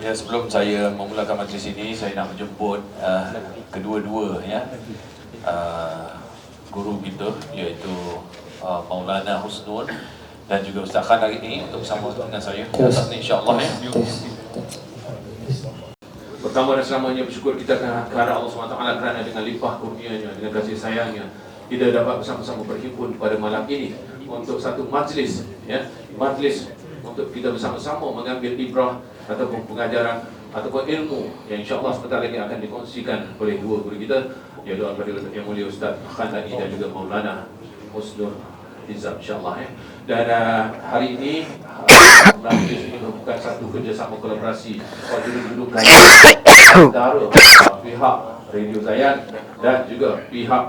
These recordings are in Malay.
Ya, sebelum saya memulakan majlis ini, saya nak menjemput kedua-dua ya guru kita, iaitu Maulana Husnul dan juga Ustaz Khan hari ini untuk bersama dengan saya atas ni insya-Allah ya. Pertama dan selamanya bersyukur kita kepada Allah SWT kerana dengan limpah kurnianya, dengan kasih sayangnya kita dapat bersama-sama berhimpun pada malam ini untuk satu majlis ya, majlis untuk kita bersama-sama mengambil ibrah ataupun pengajaran ataupun ilmu yang insya-Allah sebentar lagi akan dikongsikan oleh dua guru kita, iaitu Al-Fadhil Yang Mulia Ustaz Khan dan juga Maulana Husnul Hizab insya-Allah ya. Dan hari ini majlis ini merupakan satu kerjasama kolaborasi duduk antara pihak Radio Zayan dan juga pihak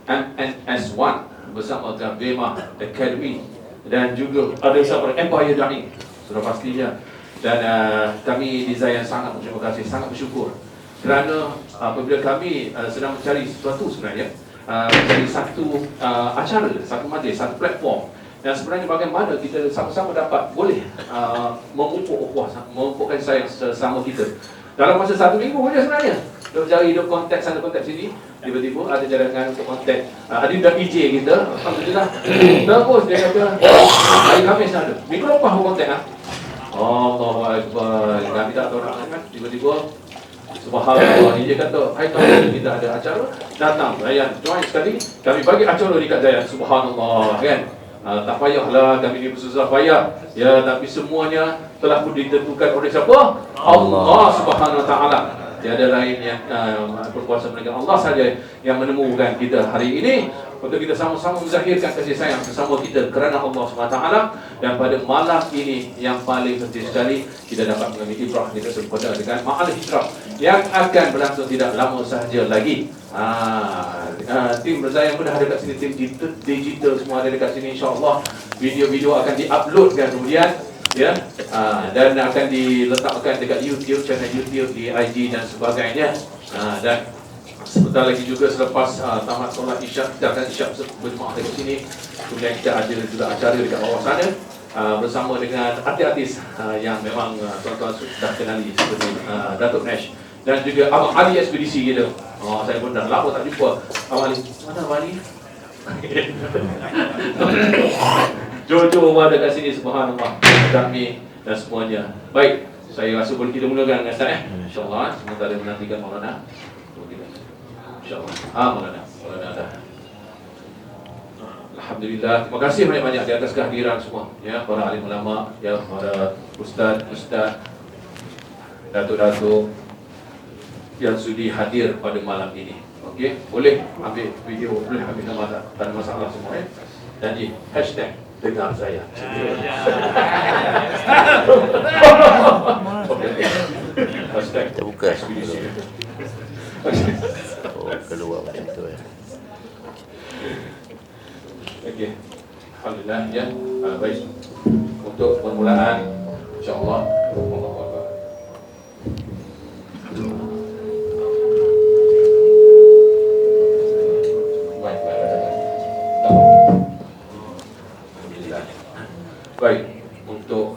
MNS1 bersama dengan Bema Academy dan juga ada bersama Empire Dining sudah pastinya. Dan kami di Zayan sangat berterima kasih, sangat bersyukur kerana apabila kami sedang mencari sesuatu sebenarnya, mencari satu acara, satu majlis, satu platform, dan sebenarnya bagaimana kita sama-sama dapat boleh memupuk ukhuwah, memupukkan sayang sesama kita dalam masa 1 minggu saja sebenarnya. Duk cari, duk kontak sana kontak sini, tiba-tiba ada jaringan untuk kontak Adib dan PJ kita. Alhamdulillah. Terus dia kata hari Khamis ada. Minggu lepas aku kontak Allahu Akbar. Kami tak tahu nak kan. Tiba-tiba subhanallah, dia kata hai Khamis kita ada acara, datang Zayan join sekali. Kami bagi acara dekat Zayan, subhanallah kan. Tak payahlah kami ni bersusah payah ya, tapi semuanya telah pun ditentukan oleh siapa? Allah Subhanahu Wa Taala. Tiada lain yang berkuasa melainkan Allah saja yang menemukan kita hari ini untuk kita sama-sama menzahirkan kasih sayang sesama kita kerana Allah Subhanahu Wa Taala. Dan pada malam ini yang paling penting sekali, kita dapat mengambil ibrah, kita sempurna dengan ma'al hijrah yang akan berlangsung tidak lama sahaja lagi. Tim Zayan pun dah ada kat sini, tim digital semua ada dekat sini, insya-Allah video-video akan diuploadkan kemudian ya, dan akan diletakkan dekat YouTube, channel YouTube, di IG dan sebagainya. Dan sebentar lagi juga selepas tamat solat Isyak, kita akan Isyak berjemaah dekat sini. Kemudian kita ada juga acara dekat bawah sana bersama dengan artis-artis yang memang tuan-tuan sudah kenali seperti Datuk Nash dan juga Abang Ali Ekspedisi kita. Saya pun dah lama tak jumpa Abang Ali. Mana Abang Ali? Jojo ada kat sini, subhanallah. Kami dan semuanya. Baik, saya rasa boleh kita mulakan dengan Ustaz insya-Allah. Sementara menantikan Maulana. Insya-Allah. Maulana dah. Alhamdulillah. Terima kasih banyak-banyak di atas kehadiran semua ya, para alim ulama ya, para ustaz, datuk-datuk yang sudi hadir pada malam ini. Okey, boleh ambil video, boleh ambil nama, tak ada masalah semua ya. Dan di hashtag dengar saya. Hashtag kita buka keluar macam tu ya. Okey. Alhamdulillah ya. Baik. Untuk permulaan insya-Allah Allahu Akbar. Baik, untuk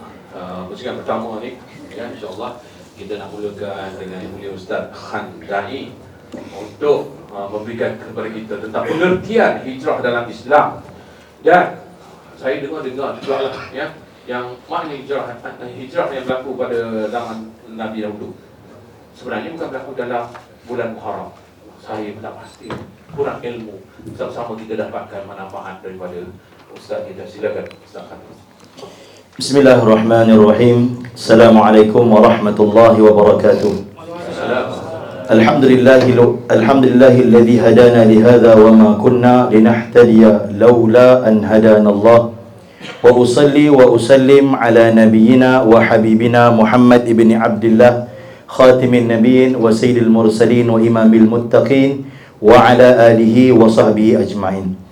pusingan pertama ni ya, insya-Allah kita nak mulakan dengan Yang Mulia Ustaz Khan Dai untuk memberikan kepada kita tentang pengertian hijrah dalam Islam. Dan saya dengar juga lah ya, yang makna hijrah yang berlaku pada zaman Nabi dahulu sebenarnya bukan berlaku dalam bulan Muharram. Saya tak pasti, kurang ilmu. Sama-sama kita dapatkan manfaat daripada Ustaz kita. Silakan Ustaz Khan. Bismillahirrahmanirrahim. Assalamualaikum warahmatullahi wabarakatuh. Alhamdulillahilladzi hadana lihadza wa ma kunna linahtadiya laula an hadana Allah. Wa usalli wa usallim ala nabiyyina wa habibina Muhammad ibn Abdullah khatimin nabiyyin wa sayyidil mursalin wa imamil muttaqin wa ala alihi wa sahbihi ajma'in.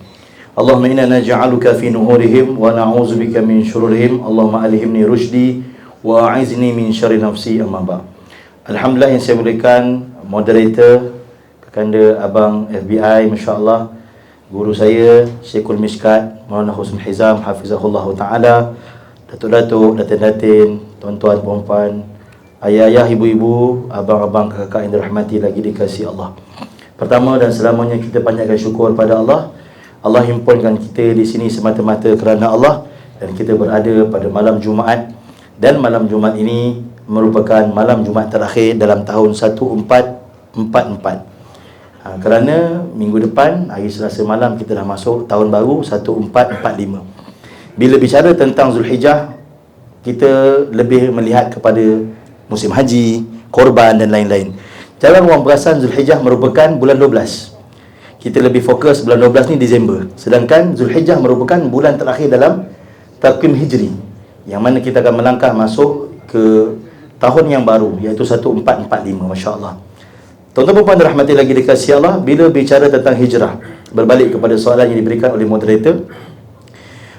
Allahumma inna naj'aluka fi nuhurihim wa na'udzubika min syururihim. Allahumma alhimni rusydi wa a'izni min syarri nafsi, amma ba'd. Alhamdulillah yang saya muliakan moderator Kakanda Abang FBI, masya-Allah, guru saya Syekhul Mishkat Maulana Husnul Hizam hafizahullah taala, datuk-datuk, datin-datin, tuan-tuan, puan-puan, ayah-ayah, ibu-ibu, abang-abang, kakak yang dirahmati lagi dikasihi Allah. Pertama dan selamanya kita panjatkan syukur pada Allah. Allah himpunkan kita di sini semata-mata kerana Allah, dan kita berada pada malam Jumaat, dan malam Jumaat ini merupakan malam Jumaat terakhir dalam tahun 1444. Kerana minggu depan, hari Selasa malam, kita dah masuk tahun baru 1445. Bila bicara tentang Zulhijjah, kita lebih melihat kepada musim haji, korban dan lain-lain. Jangan orang perasan Zulhijjah merupakan bulan 12. Kita lebih fokus bulan 12 ni Disember. Sedangkan Zulhijjah merupakan bulan terakhir dalam takwim Hijri, yang mana kita akan melangkah masuk ke tahun yang baru, iaitu 1445. Masya Allah. Tuan-tuan puan dirahmati lagi dikasihi Allah, bila bicara tentang hijrah, berbalik kepada soalan yang diberikan oleh moderator,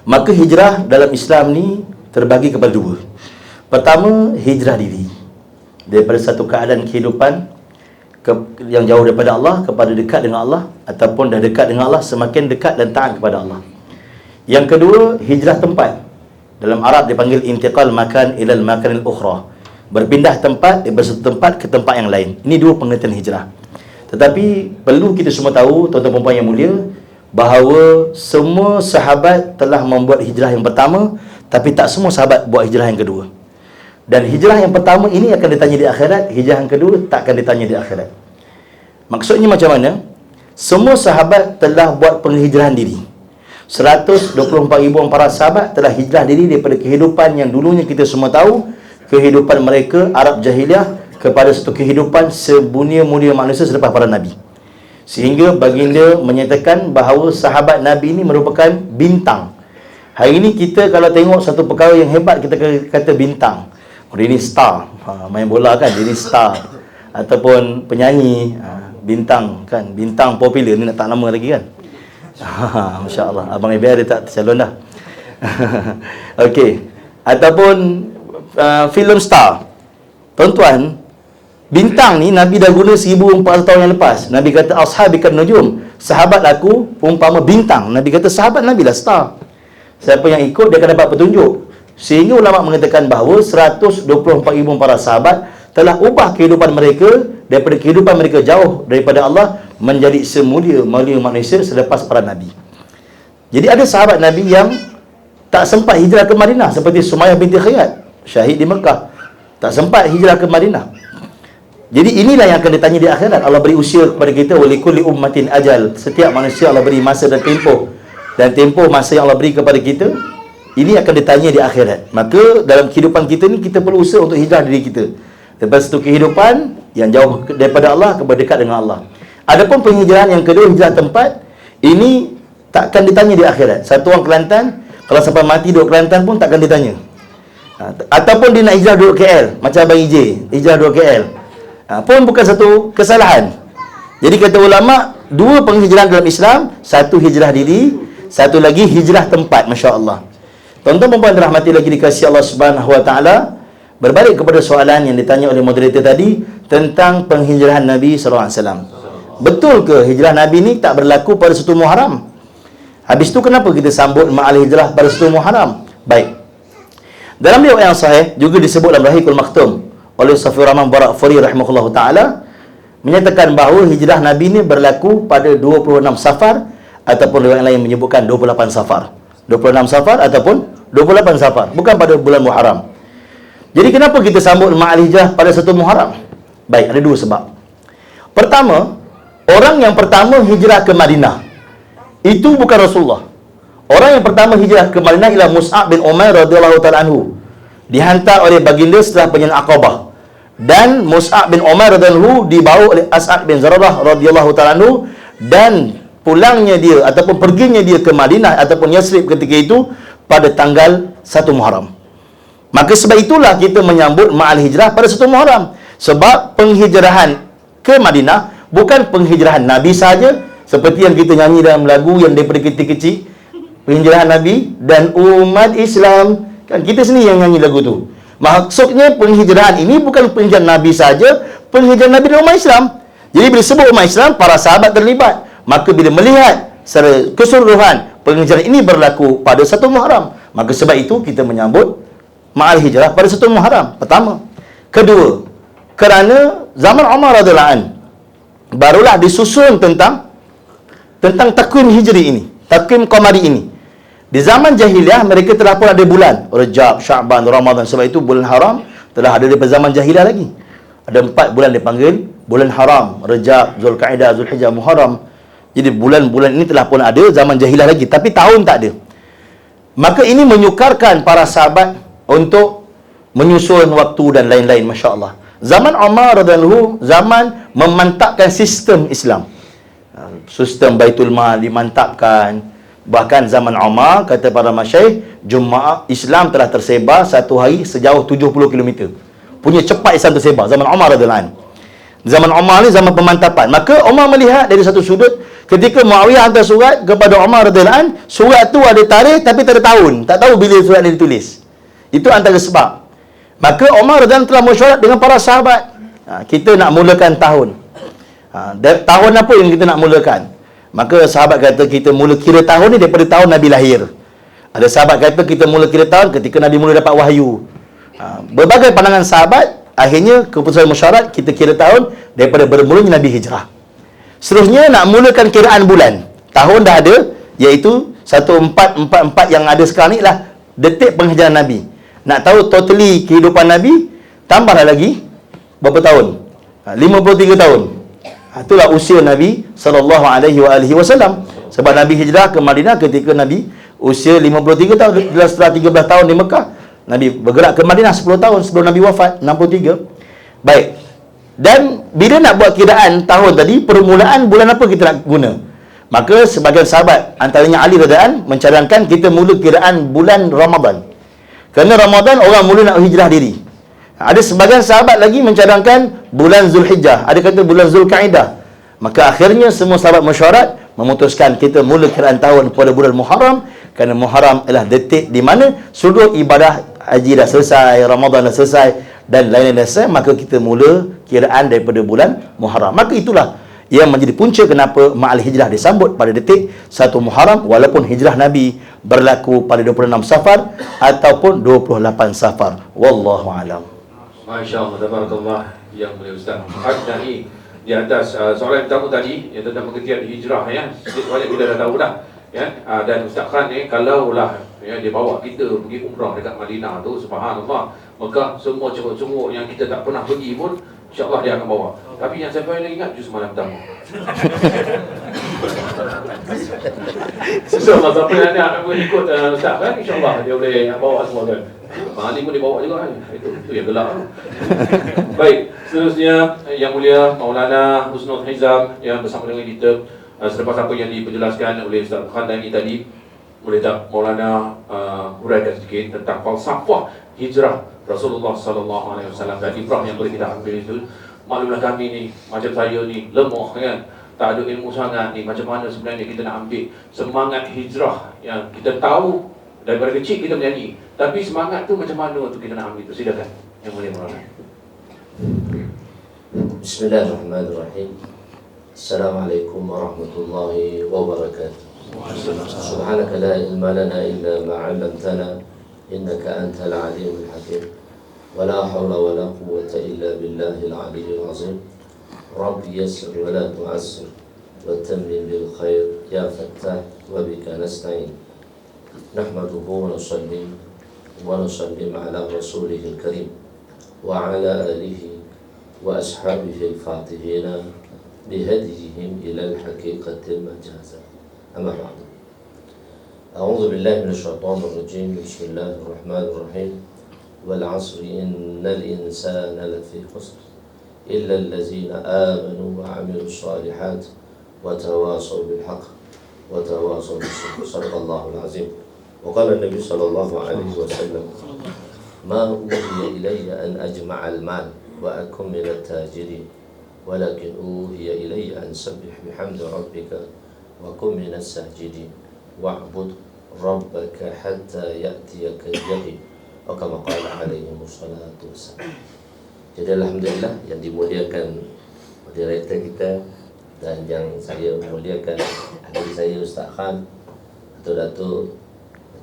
maka hijrah dalam Islam ni terbagi kepada dua. Pertama, hijrah diri daripada satu keadaan kehidupan yang jauh daripada Allah kepada dekat dengan Allah, ataupun dah dekat dengan Allah semakin dekat dan taat kepada Allah. Yang kedua, hijrah tempat. Dalam Arab dipanggil intiqal makan ilal makanil ukhra, berpindah tempat daripada satu tempat ke tempat yang lain. Ini dua pengertian hijrah. Tetapi perlu kita semua tahu, tuan-tuan puan yang mulia, bahawa semua sahabat telah membuat hijrah yang pertama, tapi tak semua sahabat buat hijrah yang kedua. Dan hijrah yang pertama ini akan ditanya di akhirat, hijrah yang kedua tak akan ditanya di akhirat. Maksudnya macam mana? Semua sahabat telah buat penghijrahan diri. 124,000 para sahabat telah hijrah diri daripada kehidupan yang dulunya kita semua tahu, kehidupan mereka Arab Jahiliah, kepada satu kehidupan semulia-mulia manusia selepas para Nabi. Sehingga baginda menyatakan bahawa sahabat Nabi ini merupakan bintang. Hari ini kita kalau tengok satu perkara yang hebat, kita kata bintang. Dia ni star, main bola kan, dia ni star. Ataupun penyanyi, bintang kan, bintang popular ni nak tak nama lagi kan. Masya Allah, Abang Iber dia tak tercalon dah. Okey. Ataupun film star. Tuan-tuan, bintang ni Nabi dah guna 1400 tahun yang lepas. Nabi kata ashabikan nujum, sahabat aku umpama bintang. Nabi kata sahabat Nabi lah star. Siapa yang ikut dia akan dapat petunjuk. Sehingga ulama mengatakan bahawa 124,000 para sahabat telah ubah kehidupan mereka daripada kehidupan mereka jauh daripada Allah menjadi semulia-mulia manusia selepas para Nabi. Jadi ada sahabat Nabi yang tak sempat hijrah ke Madinah, seperti Sumayyah binti Khiyat, syahid di Mekah, tak sempat hijrah ke Madinah. Jadi inilah yang akan ditanya di akhirat. Allah beri usia kepada kita, walikulli ummatin ajal. Setiap manusia Allah beri masa dan tempoh. Dan tempoh masa yang Allah beri kepada kita, ini akan ditanya di akhirat. Maka dalam kehidupan kita ni, kita perlu usaha untuk hijrah diri kita daripada satu kehidupan yang jauh daripada Allah kepada dekat dengan Allah. Adapun penghijrahan yang kedua, hijrah tempat, ini takkan ditanya di akhirat. Satu orang Kelantan, kalau sampai mati duduk Kelantan pun takkan ditanya. Ataupun dia nak hijrah duduk KL, macam Abang IJ hijrah duduk KL, pun bukan satu kesalahan. Jadi kata ulama, dua penghijrahan dalam Islam, satu hijrah diri, satu lagi hijrah tempat. Masya Allah. Tuan-tuan perempuan dirahmati lagi dikasihi Allah Subhanahu Wa Taala, berbalik kepada soalan yang ditanya oleh moderator tadi tentang penghijrahan Nabi SAW. Betul ke hijrah Nabi ni tak berlaku pada 1 Muharram? Habis tu kenapa kita sambut ma'al hijrah pada 1 Muharram? Baik. Dalam riwayat yang sahih juga disebut dalam Rahikul Maktum oleh Safiur Rahman Barakfuri rahimahullahu taala, menyatakan bahawa hijrah Nabi ni berlaku pada 26 Safar, ataupun riwayat lain menyebutkan 28 Safar. 26 Safar ataupun 28 Safar, bukan pada bulan Muharram. Jadi kenapa kita sambut ma'al hijrah pada 1 Muharram? Baik, ada dua sebab. Pertama, orang yang pertama hijrah ke Madinah itu bukan Rasulullah. Orang yang pertama hijrah ke Madinah ialah Mus'ab bin Umair radhiyallahu ta'ala anhu, dihantar oleh baginda setelah penyalaan Aqabah. Dan Mus'ab bin Umair radhiyallahu dibawa oleh As'ad bin Zararah radhiyallahu ta'ala anhu, dan pulangnya dia ataupun perginya dia ke Madinah ataupun Yasrib ketika itu pada tanggal 1 Muharram. Maka sebab itulah kita menyambut ma'al hijrah pada 1 Muharram. Sebab penghijrahan ke Madinah bukan penghijrahan Nabi saja, seperti yang kita nyanyi dalam lagu yang daripada kita kecil, penghijrahan Nabi dan umat Islam. Kan kita sendiri yang nyanyi lagu tu. Maksudnya penghijrahan ini bukan penghijrahan Nabi saja, penghijrahan Nabi dan umat Islam. Jadi bila sebut umat Islam, para sahabat terlibat. Maka bila melihat secara keseluruhan penghijrahan ini berlaku pada 1 Muharram, maka sebab itu kita menyambut ma'al hijrah pada 1 Muharram. Pertama. Kedua, kerana zaman Umar radhiyallahu an barulah disusun tentang takwim hijri ini, takwim qamari ini. Di zaman jahiliah mereka telah pun ada bulan Rajab, Syaban, Ramadan. Sebab itu bulan haram telah ada daripada zaman jahiliah lagi. Ada 4 bulan dipanggil bulan haram, Rajab, Zulkaidah, Zulhijjah, Muharram. Jadi bulan-bulan ini telah pun ada zaman jahiliah lagi, tapi tahun tak ada. Maka ini menyukarkan para sahabat untuk menyusun waktu dan lain-lain, masya-Allah. Zaman Umar radhiyallahu anhu zaman memantapkan sistem Islam. Sistem Baitul Mal dimantapkan. Bahkan zaman Umar, kata para masyaikh, Jumaat Islam telah tersebar satu hari sejauh 70 km. Punya cepat Islam tersebar zaman Umar radhiyallahu anhu. Zaman Umar ni zaman pemantapan. Maka Umar melihat dari satu sudut, ketika Muawiyah hantar surat kepada Umar radhiyallahu anhu, surat tu ada tarikh tapi tak ada tahun. Tak tahu bila surat ini ditulis. Itu antara sebab. Maka Umar radhiyallahu anhu telah mesyuarat dengan para sahabat. Kita nak mulakan tahun. Tahun apa yang kita nak mulakan? Maka sahabat kata kita mula kira tahun ni daripada tahun Nabi lahir. Ada sahabat kata kita mula kira tahun ketika Nabi mula dapat wahyu. Berbagai pandangan sahabat, akhirnya keputusan musyawarah kita kira tahun daripada bermulanya Nabi hijrah. Seterusnya nak mulakan kiraan bulan. Tahun dah ada, iaitu 1444 yang ada sekarang ni lah detik penghijrahan Nabi. Nak tahu totally kehidupan Nabi, tambahlah lagi berapa tahun? 53 tahun. Itulah usia Nabi SAW. Sebab Nabi hijrah ke Madinah ketika Nabi usia 53 tahun. Setelah 13 tahun di Mekah, Nabi bergerak ke Madinah 10 tahun sebelum Nabi wafat, 63. Baik. Dan bila nak buat kiraan tahun tadi, permulaan bulan apa kita nak guna? Maka sebagian sahabat, antaranya Ali radhiyallahu anhu, mencadangkan kita mula kiraan bulan Ramadan. Kerana Ramadan orang mula nak hijrah diri. Ada sebagian sahabat lagi mencadangkan bulan Zulhijjah, ada kata bulan Zulkaidah. Maka akhirnya semua sahabat mesyuarat memutuskan kita mula kiraan tahun pada bulan Muharram, kerana Muharram adalah detik di mana seluruh ibadah haji dah selesai, Ramadan dah selesai dan lain-lain dah selesai, maka kita mula kiraan daripada bulan Muharram. Maka itulah yang menjadi punca kenapa ma'al hijrah disambut pada detik 1 Muharram, walaupun hijrah Nabi berlaku pada 26 Safar ataupun 28 Safar. Wallahu alam. Masya-Allah, tabarakallah, yang mulia Ustaz. Dari di atas soalan pertama tadi yang tentang pengertian hijrah, ya, sedikit banyak kita dah tahu dah, ya. Dan Ustaz Khan ni kalaulah ya dia bawa kita pergi umrah dekat Madinah tu, subhanallah, maka semua cunguk-cunguk yang kita tak pernah pergi pun insya-Allah dia akan bawa. Tapi yang saya paling ingat jus malam pertama. Insya-Allah siapa yang nak ikut Ustaz Khan, insya-Allah dia boleh bawa semua kan. Ni pun dibawa juga kan. Itu yang gelap. Baik, seterusnya Yang Mulia Maulana Husnul Hizam yang bersama dengan kita. Selepas apa yang diperjelaskan oleh Ustaz Khandani tadi, boleh tak Maulana huraikan sedikit tentang falsafah hijrah Rasulullah sallallahu alaihi wasallam dan ibrah yang boleh kita ambil itu. Maklumlah kami ni macam saya ni lemah kan, tak ada ilmu sangat ni, macam mana sebenarnya kita nak ambil semangat hijrah yang kita tahu daripada kecil kita menyanyi, tapi semangat tu macam mana tu kita nak ambil tu? Silakan Yang Mulia Maulana. Bismillahirrahmanirrahim. Assalamualaikum warahmatullahi wabarakatuh. Subhanaka la ilma lana illa ma 'allamtana innaka antal alimul hakim. Wa la hawla wa la quwwata illa billahil aliyyil azim. Rabbi yassir wa la tu'assir wa tammim bil khair ya fattah wa bika nasta'in. نحمده ونصلي على رسوله الكريم وعلى آله وأصحابه الفاتحين بهديهم إلى الحقيقة المجازة. أما بعد، أعوذ بالله من الشيطان الرجيم. بسم الله الرحمن الرحيم. والعصر إن الإنسان لفي خسر إلا الذين آمنوا وعملوا الصالحات وتواصوا بالحق وتواصوا بالصبر. صدق الله العظيم. وقال النبي صلى الله عليه وسلم: ما أوحي إلي أن أجمع المال وأكن من التاجرين ولكن أوحي إلي أن سبح بحمد ربك وكن من الساجدين واعبد ربك حتى يأتيك اليقين atau kama qala alaihi wassalatu wassalam. Jadi alhamdulillah yang dimuliakan moderator kita dan yang saya muliakan adik saya Ustaz Khan atau Datuk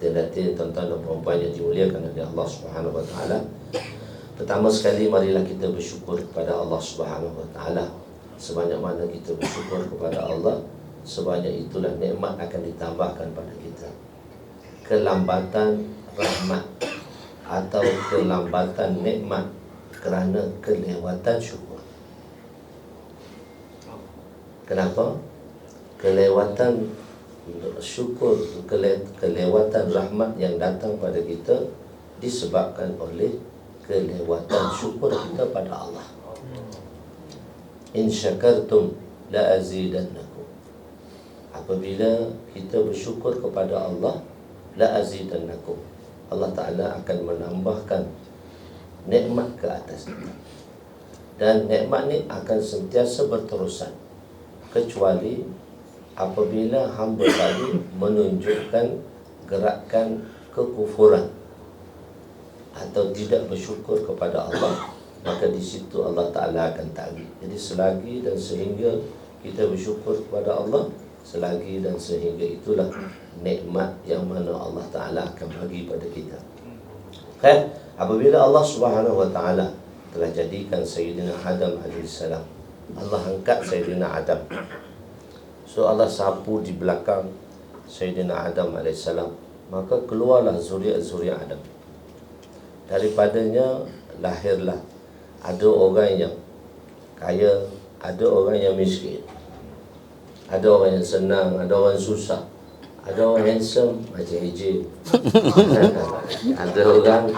Hati-hati tuan-tuan dan puan-puan yang dimuliakan oleh Allah Subhanahu wa taala. Pertama sekali marilah kita bersyukur kepada Allah Subhanahu wa taala. Sebanyak mana kita bersyukur kepada Allah, sebanyak itulah nikmat akan ditambahkan pada kita. Kelambatan rahmat atau kelambatan nikmat kerana kelewatan syukur. Kenapa? Kelewatan syukur, kelewatan rahmat yang datang pada kita disebabkan oleh kelewatan syukur kita pada Allah. In syakartum la azidannakum. Apabila kita bersyukur kepada Allah, la azidannakum, Allah Ta'ala akan menambahkan nikmat ke atas kita. Dan nikmat ni akan sentiasa berterusan, kecuali apabila hamba tadi menunjukkan gerakan kekufuran atau tidak bersyukur kepada Allah, maka di situ Allah Ta'ala akan tarik. Jadi selagi dan sehingga kita bersyukur kepada Allah, selagi dan sehingga itulah nikmat yang mana Allah Ta'ala akan bagi pada kita. Kan? Apabila Allah Subhanahu wa Ta'ala telah jadikan Sayyidina Adam AS, Allah angkat Sayyidina Adam. So Allah sapu di belakang Sayyidina Adam AS, maka keluarlah zuriat-zuriat Adam. Daripadanya lahirlah ada orang yang kaya, ada orang yang miskin, ada orang yang senang, ada orang susah, ada orang handsome macam hijau. Ada orang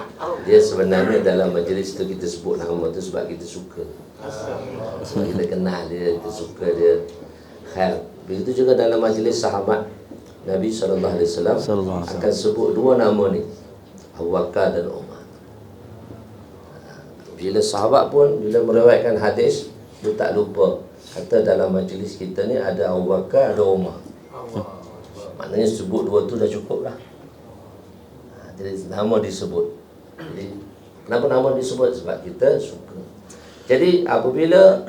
dia sebenarnya dalam majlis tu kita sebut nama tu sebab kita suka, sebab kita kenal dia, kita suka dia. Begitu juga dalam majlis sahabat Nabi SAW akan sebut dua nama ni, Abu Bakar dan Umar. Bila sahabat pun bila meriwayatkan hadis, dia tak lupa kata dalam majlis kita ni ada Abu Bakar, ada Umar. Maknanya sebut dua tu dah cukup lah. Jadi nama disebut. Jadi kenapa nama disebut? Sebab kita suka. Jadi apabila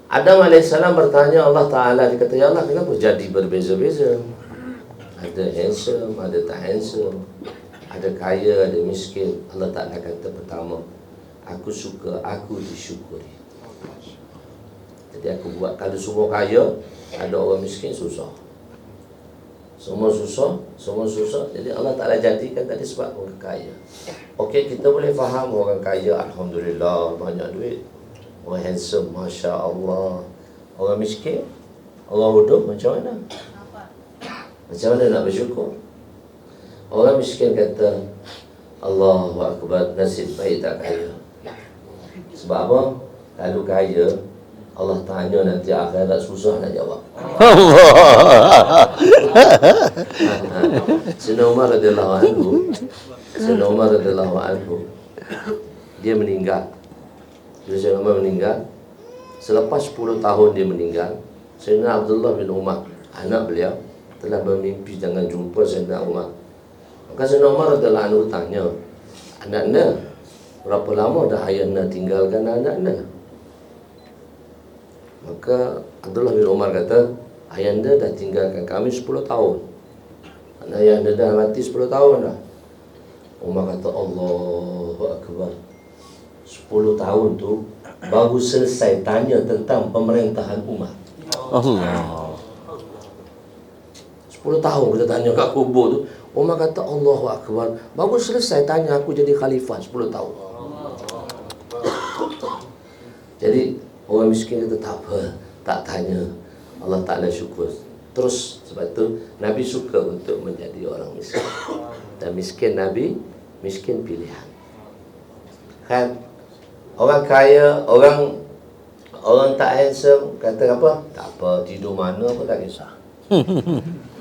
Adam AS bertanya Allah Ta'ala, dia kata, ya Allah, kenapa jadi berbeza-beza? Ada handsome, ada tak handsome, ada kaya, ada miskin. Allah Ta'ala kata pertama, aku suka aku disyukuri. Jadi aku buat, kalau semua kaya, ada orang miskin, susah. Semua susah. Jadi Allah Ta'ala jadikan tadi sebab orang kaya. Okey, kita boleh faham orang kaya, alhamdulillah, banyak duit. Orang handsome, Masya Allah. Orang miskin, orang bodoh, macam mana? Macam mana nak bersyukur? Orang miskin kata, Allahu Akbar, nasib baik tak kaya. Sebab apa? Kalau kaya, Allah tanya nanti akhirat susah nak jawab. Sayyidina Umar radhiyallahu anhu, dia meninggal. Bila Sayyidina Umar meninggal, selepas 10 tahun dia meninggal, Sayyidina Abdullah bin Umar, anak beliau, telah bermimpi jangan jumpa Sayyidina Umar. Maka Sayyidina Umar radhiyallahu anhu tanya, anak-anak, berapa lama dah ayahnya tinggalkan anak-anak? Maka Abdullah bin Umar kata, ayahnya dah tinggalkan kami 10 tahun. Ayahnya dah mati 10 tahun dah. Umar kata, Allahu Akbar. 10 tahun tu baru selesai tanya tentang pemerintahan Umar. Allah. 10 tahun kita tanya kat kubur tu. Umar kata, Allahu Akbar. Baru selesai tanya aku jadi khalifah 10 tahun. Jadi orang miskin kata tak apa, tak tanya. Allah Ta'ala syukur. Terus sebab tu Nabi suka untuk menjadi orang miskin. Dan miskin Nabi, miskin pilihan. Kan? Orang kaya, orang tak handsome, kata apa? Tak apa, tidur mana pun tak kisah.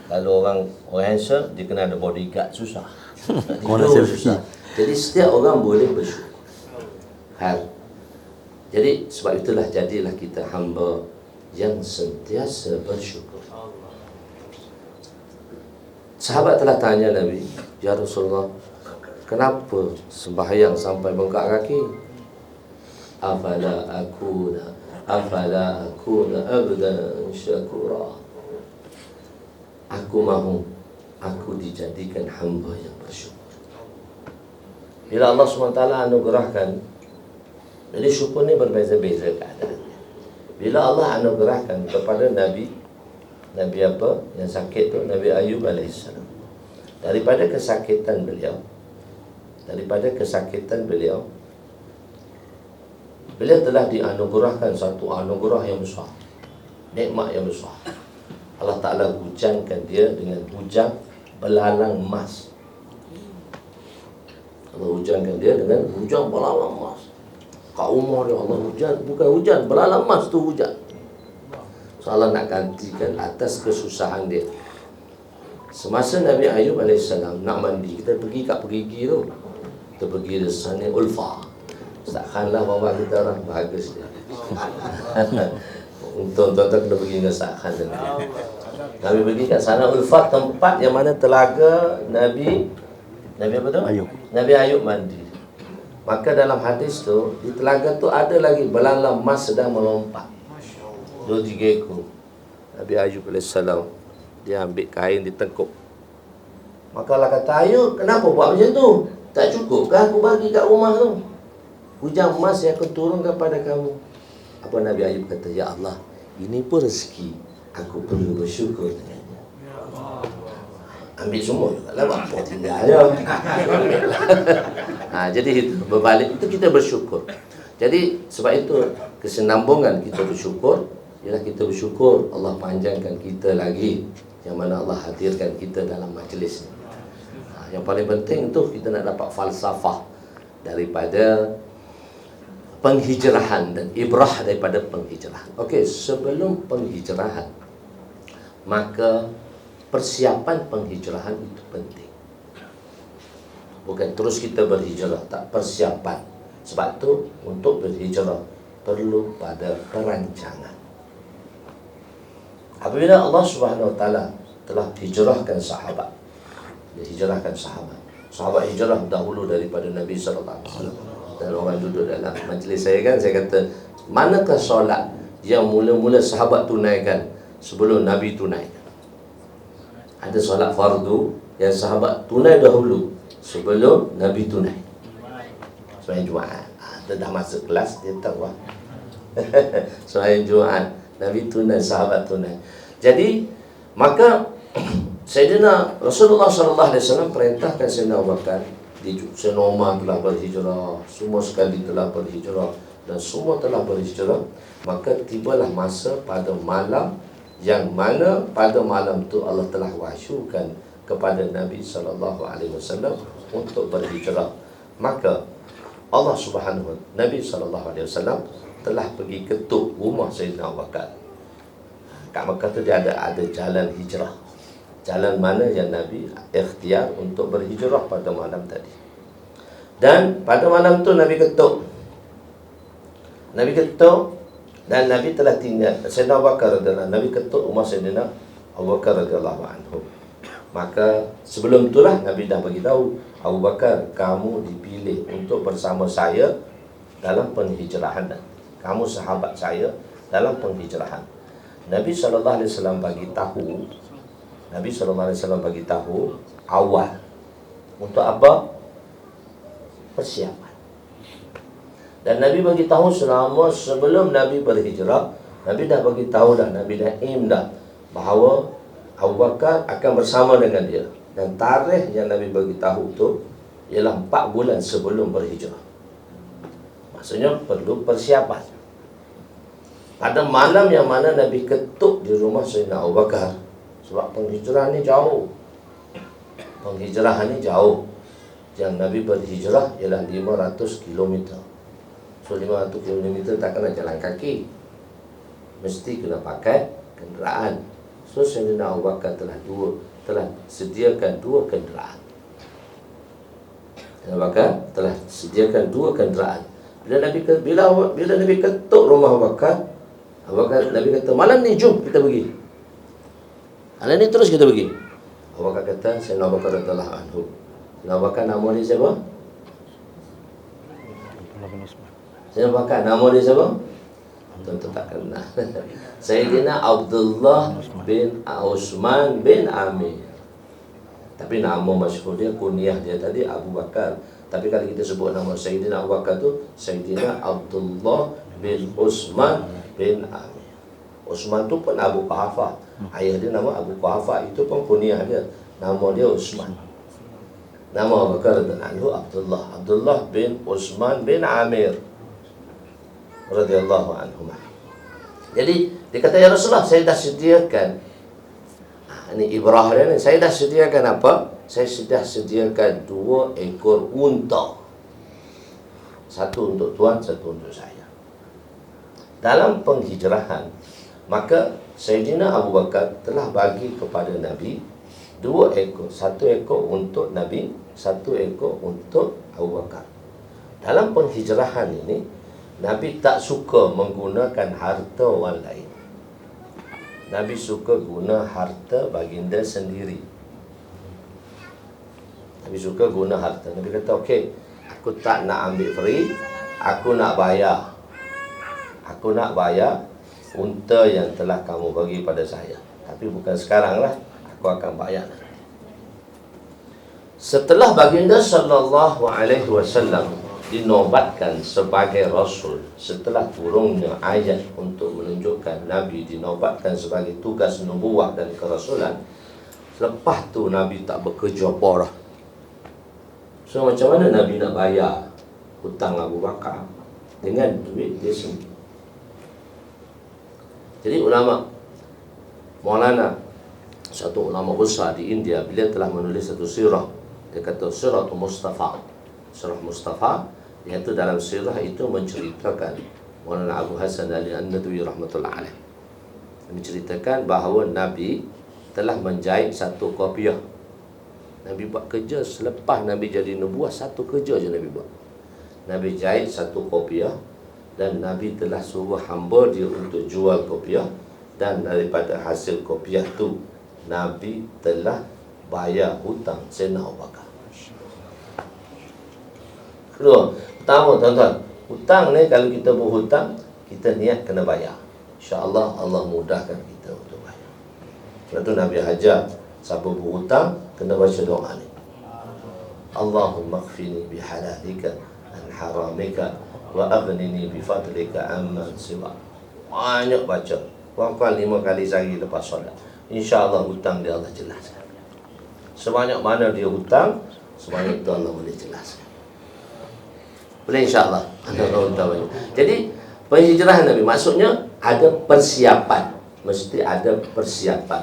Kalau orang handsome, dia kena ada bodyguard, susah. Tidur susah. Jadi setiap orang boleh bersyukur. Jadi sebab itulah jadilah kita hamba yang sentiasa bersyukur. Sahabat telah tanya Nabi, ya Rasulullah, kenapa sembahyang sampai bengkak kaki? Afala akuna abdan syakura. Aku mahu aku dijadikan hamba yang bersyukur. Bila Allah SWT anugerahkan, jadi syukur ni berbeza-beza keadaannya. Bila Allah anugerahkan kepada Nabi apa yang sakit tu, Nabi Ayub AS, daripada kesakitan beliau, beliau telah dianugerahkan satu anugerah yang besar, nikmat yang besar. Allah Ta'ala hujankan dia dengan hujan belalang emas. Allah hujankan dia dengan hujan belalang emas. Kat rumah dia Allah hujan, bukan hujan, belalang emas tu hujan. So Allah nak gantikan atas kesusahan dia. Semasa Nabi Ayub AS nak mandi, kita pergi kat perigi tu, kita pergi di sana Ulfa. Takkanlah bawa kita orang bagus dia. Untuk tuan-tuan kena pergi dengan Ustaz Khan nanti. Kami pergi kat sana Ulfa, tempat yang mana telaga Nabi apa tu? Nabi Ayub mandi. Maka dalam hadis tu, di telaga tu ada lagi belalang emas sedang melompat. 2-3 ekor. Nabi Ayub AS, dia ambil kain ditengkup. Maka Allah kata, Ayub, kenapa buat macam tu? Tak cukup ke aku bagi kat rumah tu? Hujan emas yang aku turunkan pada kamu. Apa Nabi Ayub kata, ya Allah, ini pun rezeki, aku perlu bersyukur dengannya. Ambil semua juga lah, apa tinggal je. Jadi itu berbalik, itu kita bersyukur. Jadi sebab itu kesinambungan kita bersyukur ialah kita bersyukur Allah panjangkan kita lagi, yang mana Allah hadirkan kita dalam majlis ni. Yang paling penting tu kita nak dapat falsafah daripada penghijrahan dan ibrah daripada penghijrahan. Okey, sebelum penghijrahan, maka persiapan penghijrahan itu penting. Bukan terus kita berhijrah, tak, persiapan. Sebab tu untuk berhijrah perlu pada perancangan. Apabila Allah Subhanahu Wa Taala telah hijrahkan sahabat, dia hijrahkan sahabat hijrah dahulu daripada Nabi sallallahu alaihi wasallam. Dan orang duduk dalam majlis saya kan, saya kata, manakah solat yang mula-mula sahabat tunaikan sebelum Nabi tunaikan? Ada solat fardu yang sahabat tunai dahulu sebelum Nabi tunai. Sembahyang Jumaat. Dia dah masuk kelas, dia tahu lah. Sembahyang Jumaat, Nabi tunai, sahabat tunai. Jadi, maka Sayyidina Rasulullah SAW perintahkan Sayyidina Abu Bakar, Sayyidina Umar telah berhijrah, semua sekali telah berhijrah, dan semua telah berhijrah. Maka tibalah masa pada malam yang mana pada malam tu Allah telah wahyukan kepada Nabi SAW untuk berhijrah. Maka Allah Subhanahu Nabi SAW telah pergi ketuk rumah Sayyidina Abu Bakar. Kat Mekah tu dia ada jalan hijrah. Jalan mana yang Nabi ikhtiar untuk berhijrah pada malam tadi. Dan pada malam tu Nabi ketuk. Dan Nabi telah tinggal. Sayyidina Abu Bakar adalah Nabi ketuk rumah Sayyidina Abu Bakar radhiyallahu anhu. Maka sebelum itulah Nabi dah beritahu, Abu Bakar, kamu dipilih untuk bersama saya dalam penghijrahan. Kamu sahabat saya dalam penghijrahan. Nabi SAW bagi tahu awal. Untuk apa? Persiapan. Dan Nabi bagi tahu sebelum Nabi berhijrah, Nabi dah bagi tahu dah, Nabi dah aim dah bahawa Abu Bakar akan bersama dengan dia. Dan tarikh yang Nabi bagi tahu tu ialah 4 bulan sebelum berhijrah. Maksudnya perlu persiapan. Pada malam yang mana Nabi ketuk di rumah Sayyidina Abu Bakar, sebab penghijrahan ni jauh. Penghijrahan ni jauh. Yang Nabi berhijrah ialah 500 km. So 500 km takkan nak jalan kaki, mesti kena pakai kenderaan. So Sayyidina Abu Bakar telah sediakan 2 kenderaan. Sayyidina Abu Bakar telah sediakan 2 kenderaan. Bila Nabi ketuk rumah Abu Bakar, Nabi kata, malam ni jom kita pergi. Malam ni terus kita pergi. Abu Bakar kata, Sayyidina Abu Bakar radhiyallahu anhu. Sayyidina Abu Bakar nama dia siapa? Sayyidina Abu Bakar nama dia siapa? Tentu tak kenal. Sayyidina Abdullah bin Utsman bin Amir. Tapi nama masyhur dia, kunyah dia tadi Abu Bakar. Tapi kalau kita sebut nama Sayyidina Abu Bakar tu Sayyidina Abdullah bin Utsman bin Amir. Utsman tu pun Abu Quhafah. Ayah dia nama Abu Quhafah, itu pun kunyah dia. Nama dia Utsman. Nama Abu Bakar radhiyallahu Abdullah. Abdullah bin Utsman bin Amir radhiyallahu anhu. Jadi dia kata, ya Rasulullah, saya dah sediakan. Ini ibrah dia ni. Saya dah sediakan apa? Saya sudah sediakan 2 ekor unta. Satu untuk tuan, satu untuk saya. Dalam penghijrahan, maka Sayyidina Abu Bakar telah bagi kepada Nabi 2 ekor. 1 ekor untuk Nabi, 1 ekor untuk Abu Bakar. Dalam penghijrahan ini, Nabi tak suka menggunakan harta orang lain. Nabi suka guna harta baginda sendiri. Nabi suka guna harta. Nabi kata, okey, aku tak nak ambil free, aku nak bayar. Aku nak bayar unta yang telah kamu bagi pada saya. Tapi bukan sekarang lah, aku akan bayar nanti. Setelah baginda sallallahu alaihi wasallam dinobatkan sebagai Rasul, setelah turunnya ayat untuk menunjukkan Nabi dinobatkan sebagai tugas nubuah dan kerasulan, lepas tu Nabi tak bekerja apa dah. So macam mana Nabi nak bayar hutang Abu Bakar? Dengan duit dia sendiri. Jadi ulama Maulana, satu ulama besar di India, beliau telah menulis satu sirah. Dia kata Siratul Mustafa. Sirah Mustafa, iaitu dalam sirah itu menceritakan Maulana Abu Hasan Ali An-Nadwi rahmatullah alaih, menceritakan bahawa Nabi telah menjahit 1 kopiah. Nabi buat kerja selepas Nabi jadi nubuah, 1 kerja je Nabi buat. Nabi jahit 1 kopiah dan Nabi telah suruh hamba dia untuk jual kopiah, dan daripada hasil kopiah tu Nabi telah bayar hutang Sayyidina Abu Bakar. Kedua, pertama tuan-tuan, hutang ni kalau kita berhutang, kita niat kena bayar. InsyaAllah Allah mudahkan kita untuk bayar. Sebab tu Nabi ajar siapa berhutang kena baca doa ni. Allahumma ighfirni bihalalika an haramika wa aghnini bifadlika amman siwa. Banyak baca. Kurang-kurang 5 kali sehari lepas solat. InsyaAllah hutang dia Allah jelaskan. Sebanyak mana dia hutang, sebanyak itu Allah boleh jelaskan. Boleh insyaAllah. Jadi penghijrahan Nabi maksudnya ada persiapan. Mesti ada persiapan.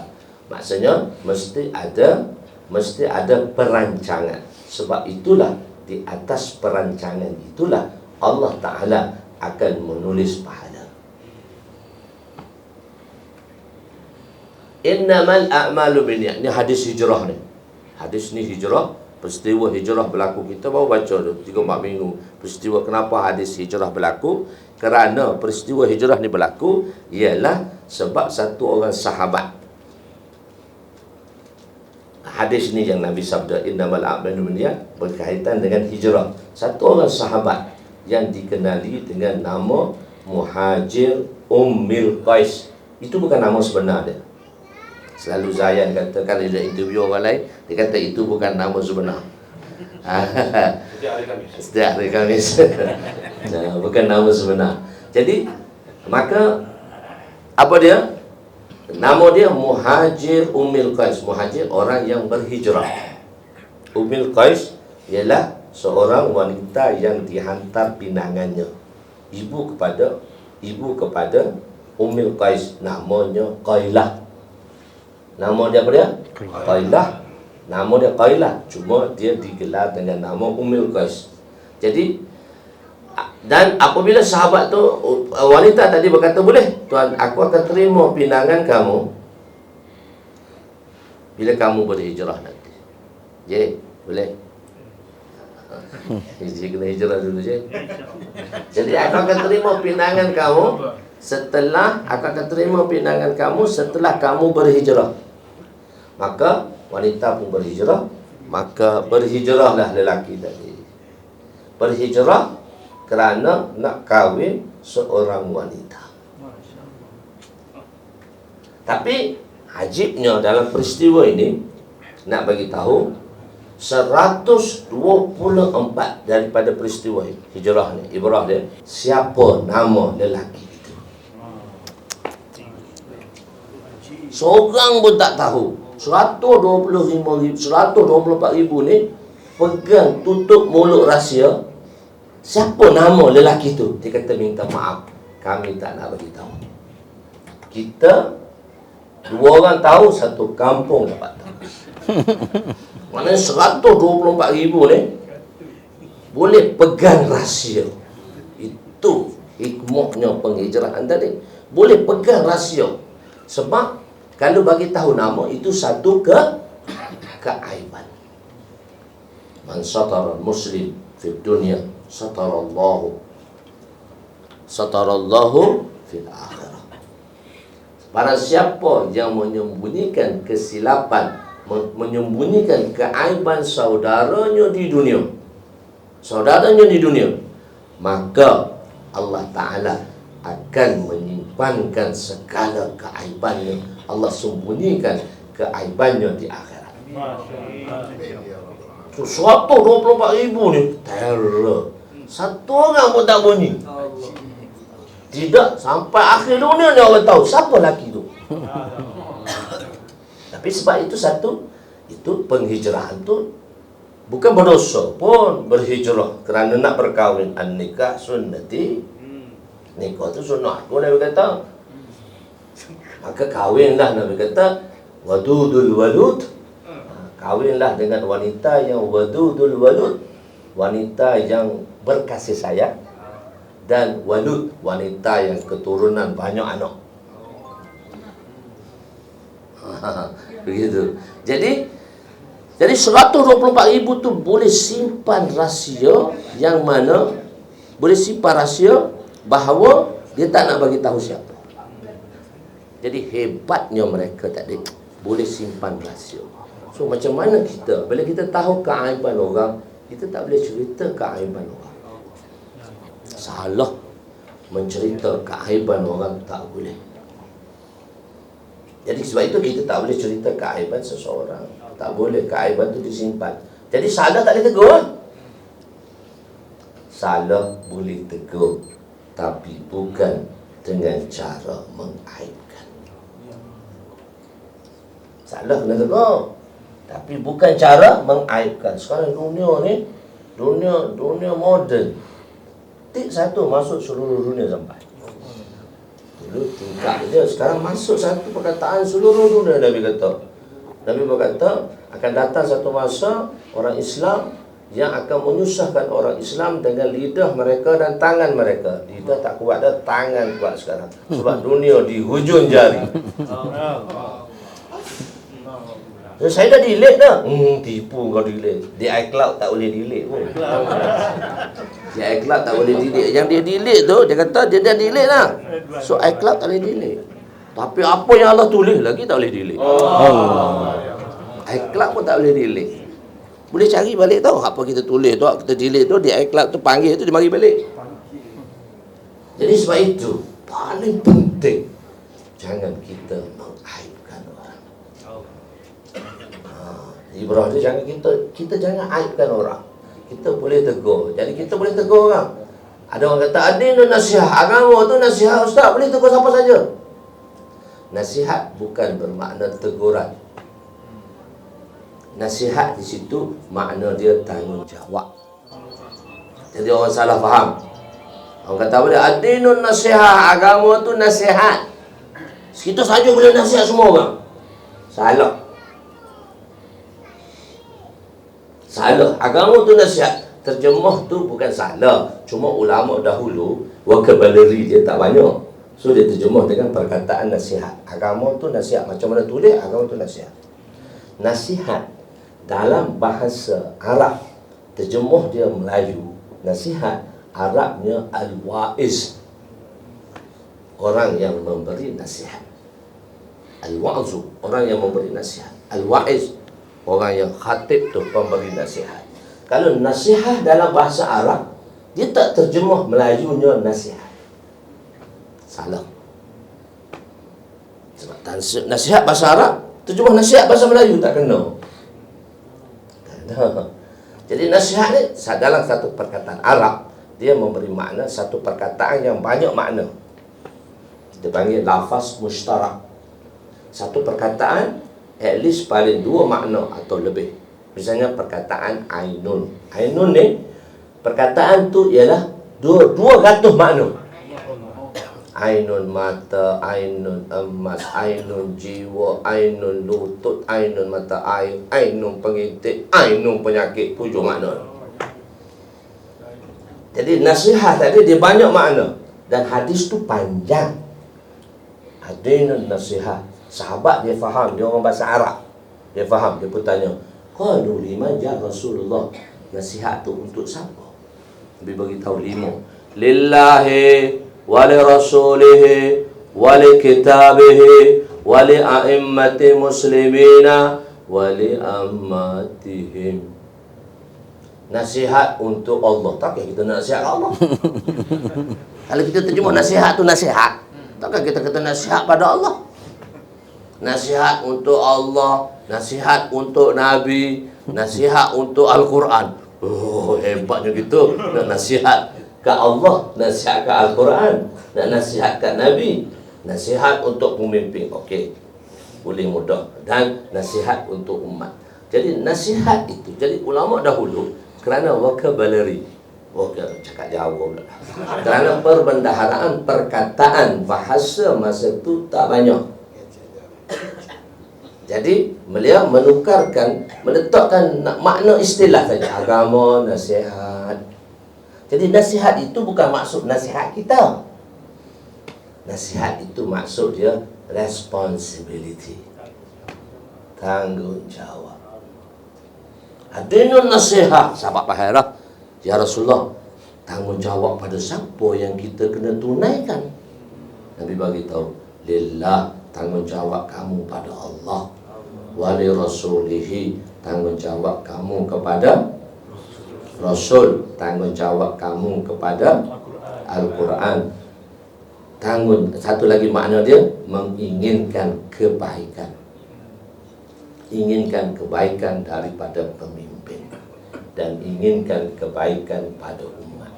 Maksudnya mesti ada perancangan. Sebab itulah di atas perancangan itulah Allah Ta'ala akan menulis pahala. Innamal a'malu binniyat. Ini hadis hijrah ni. Hadis ni hijrah, peristiwa hijrah berlaku. Kita baru baca tu 3-4 minggu. Peristiwa kenapa hadis hijrah berlaku? Kerana peristiwa hijrah ni berlaku ialah sebab satu orang sahabat. Hadis ni yang Nabi sabda innamal a'malu binniyat berkaitan dengan hijrah. Satu orang sahabat yang dikenali dengan nama Muhajir Ummil Qais. Itu bukan nama sebenar dia. Selalu Zayan kata kalau dia interview orang lain, dia kata itu bukan nama sebenar. Setiap hari Khamis. Nah, bukan nama sebenar. Jadi maka apa dia? Nama dia Muhajir Ummil Qais. Muhajir orang yang berhijrah. Ummil Qais ialah seorang wanita yang dihantar pinangannya. Ibu kepada Ummil Qais, namanya Qailah. Nama dia apa dia? Qailah. Nama dia Qailah. Cuma dia digelar dengan nama Ummul Qais. Jadi, dan apabila sahabat tu, wanita tadi berkata, boleh tuan, aku akan terima pinangan kamu bila kamu berhijrah nanti. Je, boleh? Jadi kena hijrah dulu je. Jadi aku akan terima pinangan kamu setelah kamu berhijrah. Maka wanita pun berhijrah. Maka berhijrahlah lelaki tadi. Berhijrah kerana nak kahwin seorang wanita. Tapi ajibnya dalam peristiwa ini, nak bagi tahu 124 daripada peristiwa hijrah ni, ibrah dia, siapa nama lelaki itu. Seorang pun tak tahu. 124,000 ni pegang tutup mulut rahsia. Siapa nama lelaki tu? Dia kata minta maaf, kami tak nak bagi tahu. Kita 2 orang tahu, 1 kampung dapat tahu. Maknanya 124,000 ni boleh pegang rahsia. Itu hikmahnya penghijrahan tadi. Boleh pegang rahsia. Sebab kalau bagi tahu nama itu satu keaiban. Man satara muslim fi dunya satarallahu fil akhirah. Para siapa yang menyembunyikan kesilapan, menyembunyikan keaiban saudaranya di dunia, maka Allah Ta'ala akan menyimpankan segala keaibannya. Allah sembunyikan keaibannya di akhirat. 124,000 ni terror. Satu orang pun tak bunyi. Tidak, sampai akhir dunia ni orang tahu siapa lelaki tu. Tapi sebab itu penghijrahan tu bukan berdosa pun berhijrah kerana nak berkahwin. An-nikah sunnati. Nikah tu sunnah aku, Nabi kata. Maka kahwinlah, Nabi kata, wadudul walud. Kahwinlah dengan wanita yang wadudul walud, wanita yang berkasih sayang, dan walud, wanita yang keturunan banyak anak. Begitu. Jadi 124,000 tu boleh simpan rahsia, yang mana boleh simpan rahsia bahawa dia tak nak bagi tahu siapa. Jadi hebatnya mereka tadi boleh simpan rahsia. So macam mana kita, bila kita tahu keaiban orang, kita tak boleh cerita keaiban orang. Salah mencerita keaiban orang, tak boleh. Jadi sebab itu kita tak boleh cerita keaiban seseorang. Tak boleh, keaiban itu disimpan. Jadi salah tak boleh tegur. Salah boleh tegur, tapi bukan dengan cara mengaibkan. Salah kena tegur, tapi bukan cara mengaibkan. Sekarang dunia ni, dunia moden. Tik satu masuk seluruh dunia sampai. Dulu tingkat dia, sekarang masuk satu perkataan seluruh dunia. Nabi berkata, akan datang satu masa orang Islam yang akan menyusahkan orang Islam dengan lidah mereka dan tangan mereka. Lidah tak kuat dah, tangan kuat sekarang. Sebab dunia di hujung jari. Saya dah delete dah. Tipu kau delete. Di iCloud tak boleh delete pun. Di iCloud tak boleh delete. Yang dia delete tu, dia kata dia dah delete lah. So iCloud tak boleh delete. Tapi apa yang Allah tulis lagi tak boleh delete. iCloud pun tak boleh delete. Boleh cari balik tau apa kita tulis tu, kita delete tu, di iCloud tu panggil tu, dia mari balik. Jadi sebab itu paling penting, jangan kita mengaibkan orang. Ibrah tu jangan kita jangan aibkan orang. Kita boleh tegur. Jadi kita boleh tegur orang. Ada orang kata adin nasihat, agama tu nasihat ustaz, boleh tegur siapa saja. Nasihat bukan bermakna teguran. Nasihat di situ makna dia tanggungjawab. Jadi orang salah faham. Orang kata apa dia? Adinun nasihat, agama tu nasihat. Kita saja boleh nasihat semua orang. Salah. Agama tu nasihat. Terjemah tu bukan salah. Cuma ulama dahulu vocabulary dia tak banyak. So dia terjemah dengan perkataan nasihat. Agama tu nasihat. Macam mana tulis, agama tu nasihat. Nasihat dalam bahasa Arab, terjemah dia Melayu, nasihat Arabnya al-wa'iz, orang yang memberi nasihat. Al-wa'zu, orang yang memberi nasihat. Al-wa'iz, orang yang khatib tu pemberi nasihat. Kalau nasihat dalam bahasa Arab, dia tak terjemah Melayunya nasihat. Salah. Sebab nasihat bahasa Arab, terjemah nasihat bahasa Melayu tak kena. Jadi nasihat ni dalam satu perkataan Arab, dia memberi makna satu perkataan yang banyak makna. Kita panggil lafaz mushtarak. Satu perkataan at least paling dua makna atau lebih. Misalnya perkataan ainun. Ainun ni perkataan tu ialah dua gatus makna. Ainun mata, ainun emas, ainun jiwa, ainun lutut, ainun mata air, ainun pengintik, ainun penyakit. 7 makna. Jadi nasihat tadi dia banyak makna. Dan hadis tu panjang. Hadinun nasihat. Sahabat dia faham, dia orang bahasa Arab. Dia faham, dia pun tanya, qalu liman ya Rasulullah, nasihat tu untuk siapa? Nabi bagi tahu 5. Lillahi wa li rasulihi wa li kitabihi wa li a'immati muslimina wa li ammatihim. Nasihat untuk Allah. Takkan kita nak nasihat Allah? Kalau kita terjemah nasihat tu nasihat, takkan kita kata nasihat pada Allah? Nasihat untuk Allah, nasihat untuk Nabi, nasihat untuk Al-Quran. Oh, hebatnya gitu. Nak nasihat ke Allah, nasihat ke Al-Quran, nak nasihat ke Nabi, nasihat untuk pemimpin. Okey, boleh mudah. Dan nasihat untuk umat. Jadi nasihat itu, jadi ulama dahulu kerana vocabulary, cakap Jawa pula, kerana perbendaharaan perkataan bahasa masa itu tak banyak. Jadi beliau meletakkan makna istilah saja. Agama, nasihat. Jadi nasihat itu bukan maksud nasihat kita. Nasihat itu maksud dia responsibility, tanggungjawab. Adinun nasihat. Sahabat Bahirah, ya Rasulullah, tanggungjawab pada siapa yang kita kena tunaikan? Nabi bagi tahu, lillah, tanggungjawab kamu pada Allah. Wali rasulihi, tanggungjawab kamu kepada Rasul, tanggungjawab kamu kepada Al-Quran. Satu lagi makna dia, menginginkan kebaikan. Inginkan kebaikan daripada pemimpin dan inginkan kebaikan pada umat.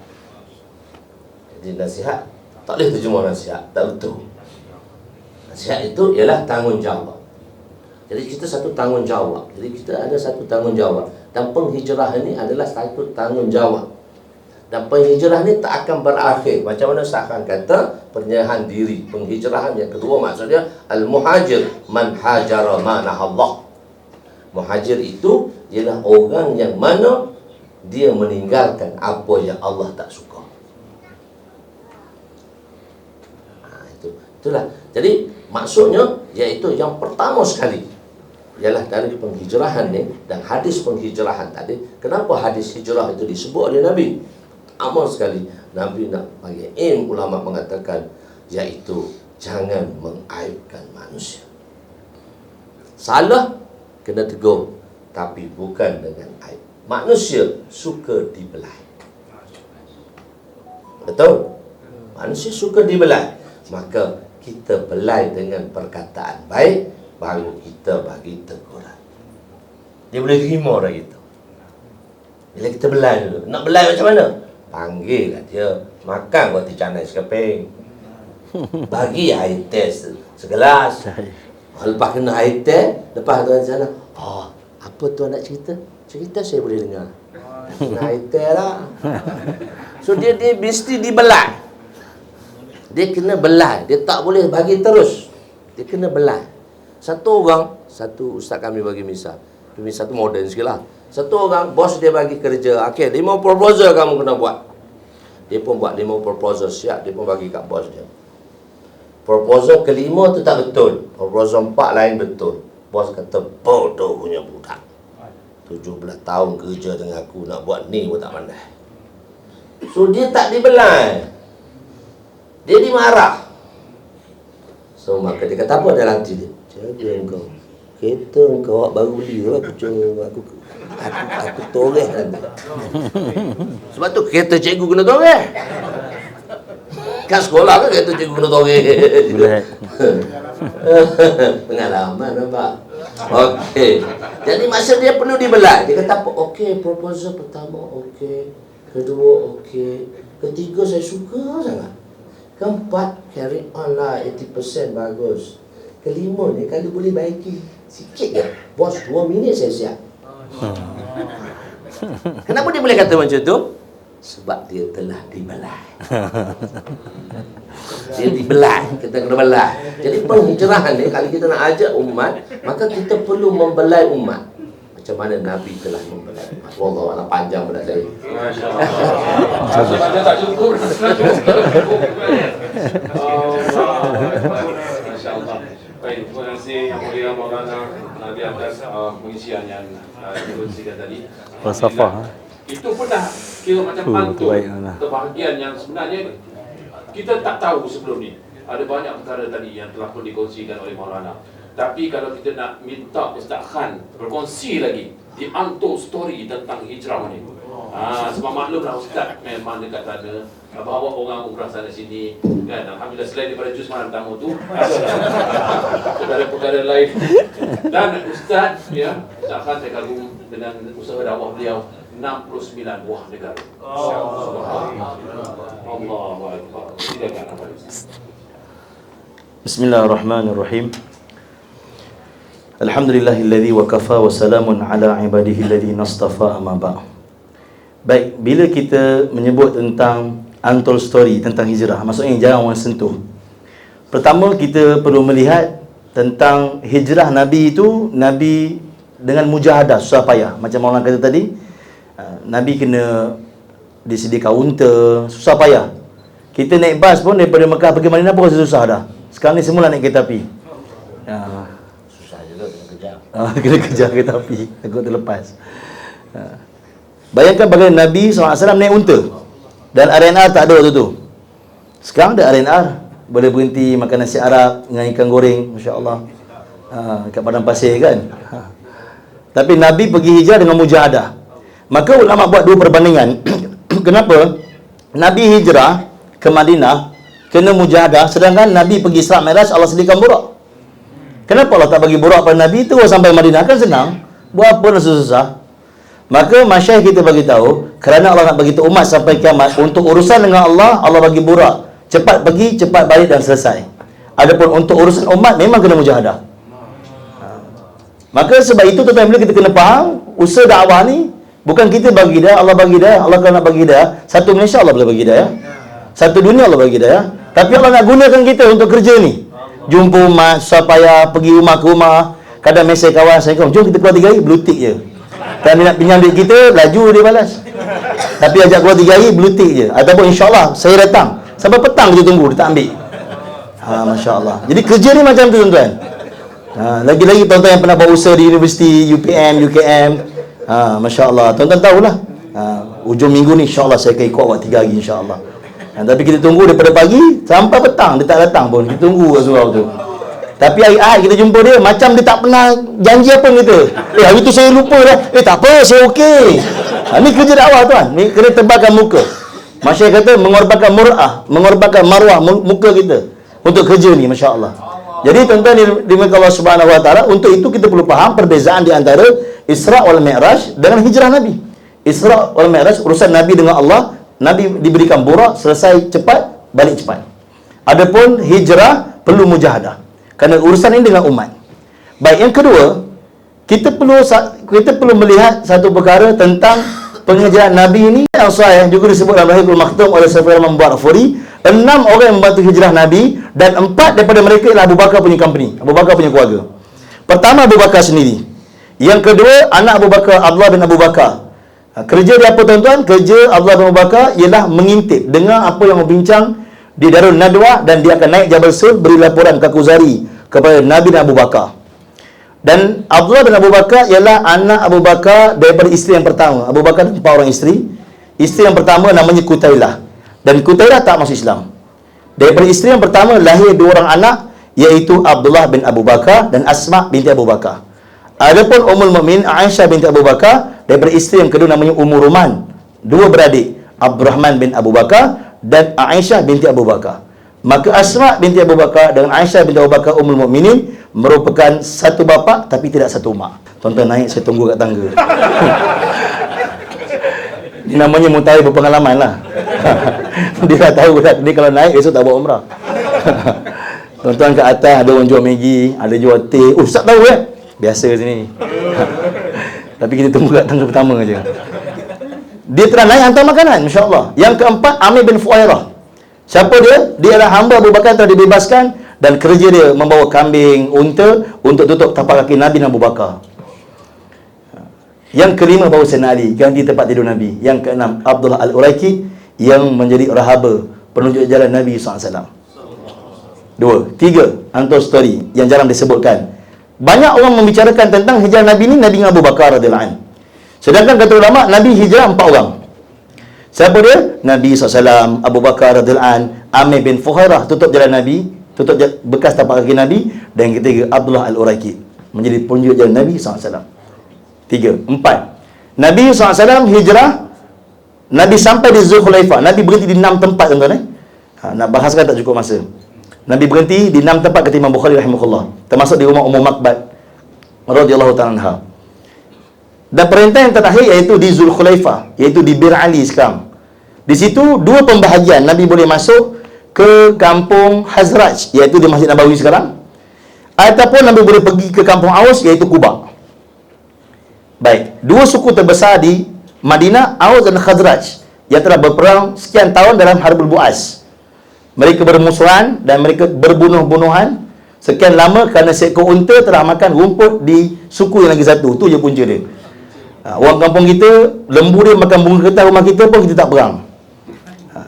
Jadi nasihat tak boleh terjemah nasihat, tak betul. Nasihat itu ialah tanggungjawab. Jadi kita satu tanggungjawab. Jadi kita ada satu tanggungjawab. Dan penghijrahan ini adalah satu tanggungjawab. Dan penghijrahan ini tak akan berakhir. Macam mana Ustaz Khan kata, penyerahan diri. Penghijrahan yang kedua maksudnya al-muhajir man hajara manahallah. Muhajir itu ialah orang yang mana dia meninggalkan apa yang Allah tak suka. Itulah. Jadi maksudnya iaitu yang pertama sekali ialah dari penghijrahan ni. Dan hadis penghijrahan tadi, kenapa hadis hijrah itu disebut oleh Nabi? Amal sekali Nabi nak bagi ulama mengatakan, iaitu jangan mengaibkan manusia. Salah kena tegur, tapi bukan dengan aib. Manusia suka dibelai. Betul? Manusia suka dibelai. Maka kita belai dengan perkataan baik, baru kita bagi teguran. Dia boleh terima dah kita. Bila kita belai dulu, nak belai macam mana? Panggil lah dia, makan roti canai sekeping, bagi air teh segelas. Lepas kena air teh, lepas tu sana, apa tu nak cerita? Cerita saya boleh dengar. Kena air teh lah. So dia mesti dibelai. Dia kena belai. Dia tak boleh bagi terus. Dia kena belai. Satu ustaz kami bagi misal. Misal tu moden sikit lah. Satu orang, bos dia bagi kerja. Okey, 5 proposal kamu kena buat. Dia pun buat 5 proposal siap. Dia pun bagi kat bos dia. Proposal kelima tu tak betul. Proposal 4 lain betul. Bos kata, bodoh punya budak. 17 tahun kerja dengan aku, nak buat ni pun tak pandai. So dia tak dibelai. Dia dimarah. So maka dia kata apa dalam hati dia? Jaga engkau. Kereta engkau baru beli tu, aku toreh nanti. Sebab tu kereta cikgu kena toreh. Kat sekolah kan kereta cikgu kena toreh. Pengalaman nampak. Okey. Jadi masa dia perlu dibelai. Dia kata apa? Okey, proposal pertama okey, kedua okey, ketiga saya suka sangat. Keempat, carry on lah, 80% bagus. Kelima ni kalau boleh baiki sikit je. Bos, 2 minit saya siap. Kenapa dia boleh kata macam tu? Sebab dia telah dibelai. Dia dibelai, kita kena belai. Jadi penghijrahan ni, kalau kita nak ajak umat, maka kita perlu membelai umat. Macam mana Nabi telah membelai umat. Wallah, panjang pada saya. Masya Allah. Tak cukup. Masya Allah. Baik, terima kasih Yang Mulia Maulana di atas pengisian yang dikongsikan tadi. Falsafah. Itu pun dah kira macam pantun kebahagiaan yang sebenarnya kita tak tahu sebelum ni. Ada banyak perkara tadi yang telah pun dikongsikan oleh Maulana. Tapi kalau kita nak minta Ustaz Khan berkongsi lagi di anto story tentang hijrah ni. Sebab maklumlah Ustaz memang dekat sana, bawa orang umrah sana sini kan. Alhamdulillah, selain daripada jus malam tamu tu perkara-perkara lain. Dan Ustaz Ustaz Khan saya kagum dengan usaha dakwah beliau. 69 buah negara. Allahu Akbar. Silakan Abang. Bismillahirrahmanirrahim. Alhamdulillahilladzi wa kafa wa salamun ala ibadihi alladzi nastafa amma ba'. Baik, bila kita menyebut tentang untold story tentang hijrah, maksudnya yang jarang orang sentuh. Pertama, kita perlu melihat tentang hijrah Nabi itu, Nabi dengan mujahadah, susah payah. Macam orang kata tadi, Nabi kena disediakan unta, susah payah. Kita naik bas pun daripada Mekah pergi Madinah pun rasa susah dah. Sekarang ni semula naik kereta api. Susah juga kena kejar. Kena kejar kereta api, takut terlepas. Bayangkan bagaimana Nabi SAW naik unta dan RNR tak ada waktu tu. Sekarang ada RNR, boleh berhenti makan nasi Arab dengan ikan goreng, masya-Allah. Kat padang pasir kan. Tapi Nabi pergi hijrah dengan mujahadah. Maka ulama buat dua perbandingan. Kenapa Nabi hijrah ke Madinah kena mujahadah, sedangkan Nabi pergi Isra Mi'raj Allah sediakan burak? Kenapa Allah tak bagi burak pada Nabi tu sampai Madinah? Kan senang. Buat apa nak susah? Maka masyayikh kita bagi tahu, kerana Allah nak bagi tahu umat sampai kiamat, untuk urusan dengan Allah, Allah bagi burak. Cepat pergi, cepat balik dan selesai. Adapun untuk urusan umat memang kena mujahadah. Maka sebab itu tuan-tuan bila kita kena faham, usaha dakwah ni bukan kita bagi hidayah, Allah bagi hidayah. Allah kalau nak bagi hidayah, satu Malaysia Allah boleh bagi hidayah. Satu dunia Allah bagi hidayah. Tapi Allah nak gunakan kita untuk kerja ni. Jumpa umat, susah payah, pergi rumah ke rumah. Kadang mesej kawan, Assalamualaikum, jom kita keluar 3 hari, blue tick je. Dan dia nak pinjam duit kita, laju dia balas. Tapi ajak keluar 3 hari, blue tick je. Ataupun insyaAllah, saya datang. Sampai petang kita tunggu, dia tak ambil. Masya Allah. Jadi kerja ni macam tu tuan-tuan. Lagi-lagi tuan-tuan yang pernah buat usaha di universiti, UPM, UKM, Masya Allah, tuan-tuan tahulah. Ujung minggu ni insyaAllah saya akan ikut awak 3 hari insyaAllah. Tapi kita tunggu daripada pagi sampai petang, dia tak datang pun. Kita tunggu kat surau tu. Tapi hari Ahad kita jumpa dia, macam dia tak pernah janji apa kita. Hari tu saya lupa dah. Tak apa, saya okey. Ni kerja dakwah tuan. Ni kena tebalkan muka. Masyarakat kata mengorbankan mur'ah, mengorbankan marwah muka kita untuk kerja ni, Masya Allah. Jadi tuan-tuan dimiliki Allah Subhanahu Wa Taala. Untuk itu kita perlu faham perbezaan di antara Isra wal Mi'raj dengan hijrah Nabi. Isra wal Mi'raj urusan Nabi dengan Allah, Nabi diberikan burak, selesai cepat, balik cepat. Adapun hijrah perlu mujahadah. Kerana urusan ini dengan umat. Baik, yang kedua, kita perlu melihat satu perkara tentang penghijrahan Nabi ini yang sahih juga disebut dalam Rahibul Maktum oleh Sayyidina Imam Bukhari. 6 orang yang membantu hijrah Nabi dan 4 daripada mereka ialah Abu Bakar punya company, Abu Bakar punya keluarga. Pertama Abu Bakar sendiri. Yang kedua anak Abu Bakar, Abdullah bin Abu Bakar. Kerja dia apa tuan-tuan? Kerja Abdullah bin Abu Bakar ialah mengintip, dengar apa yang membincang di Darul Nadwa dan dia akan naik Jabal Sur beri laporan Kakuzari kepada Nabi dan Abu Bakar. Dan Abdullah bin Abu Bakar ialah anak Abu Bakar daripada isteri yang pertama. Abu Bakar 4 orang isteri. Isteri yang pertama namanya Kutailah. Dan Kutailah tak masuk Islam. Daripada isteri yang pertama lahir 2 orang anak, iaitu Abdullah bin Abu Bakar dan Asma binti Abu Bakar. Adapun Ummul Mukminin Aisyah binti Abu Bakar daripada isteri yang kedua namanya Ummu Ruman. 2 beradik, Abdurrahman bin Abu Bakar dan Aisyah binti Abu Bakar. Maka Asma binti Abu Bakar dengan Aisyah binti Abu Bakar Ummul Mukminin merupakan satu bapa tapi tidak satu mak. Tuan-tuan naik, saya tunggu kat tangga. Ini namanya mutakhir berpengalaman lah. Dia dah tahu dah, dia kalau naik esok tak buat umrah. Tuan-tuan kat atas ada orang jual Maggi, ada jual teh. Oh, Ustaz tahu biasa sini. Tapi kita tunggu kat tangga pertama aja. Dia telah naik hantar makanan, insya-Allah. Yang keempat, Amir bin Fuairah. Siapa dia? Dia adalah hamba Abu Bakar telah dibebaskan dan kerja dia membawa kambing, unta untuk tutup tapak kaki Nabi dan Abu Bakar. Yang kelima, bawa Sayyidina Ali, ganti tempat tidur Nabi. Yang keenam, Abdullah Al-Uraiki yang menjadi rahaba, penunjuk jalan Nabi SAW. 2. 3, Untold Story yang jarang disebutkan. Banyak orang membicarakan tentang hijrah Nabi ni, Nabi dengan Abu Bakar radhiyallahu anhu. Sedangkan kata ulama, Nabi hijrah 4 orang. Siapa dia? Nabi SAW, Abu Bakar radhiyallahu anhu, Amir bin Fuhairah tutup jalan Nabi, tutup bekas tapak kaki Nabi, dan yang ketiga Abdullah Al-Uraiki menjadi penunjuk jalan Nabi SAW. 3, 4. Nabi SAW hijrah, Nabi sampai di Zulhulaifah. Nabi berhenti di 6 tempat, tuan-tuan. Nak bahaskan tak cukup masa. Nabi berhenti di 6 tempat kata Imam Bukhari rahimahullah, termasuk di rumah Ummu Makbat radhiyallahu ta'ala anha. Dan perintah yang terakhir iaitu di Zulhulaifah, iaitu di Bir Ali sekarang. Di situ 2 pembahagian. Nabi boleh masuk ke kampung Hazraj, iaitu di Masjid Nabawi sekarang, ataupun Nabi boleh pergi ke kampung Aus, iaitu Kuba. Baik, 2 suku terbesar di Madinah, Aus dan Khazraj, yang telah berperang sekian tahun dalam Harbul Bu'as. Mereka bermusuhan dan mereka berbunuh-bunuhan sekian lama kerana seekor unta telah makan rumput di suku yang lagi satu. Tu je punca dia. Orang kampung kita, lembu dia makan bunga getah rumah kita pun kita tak perang.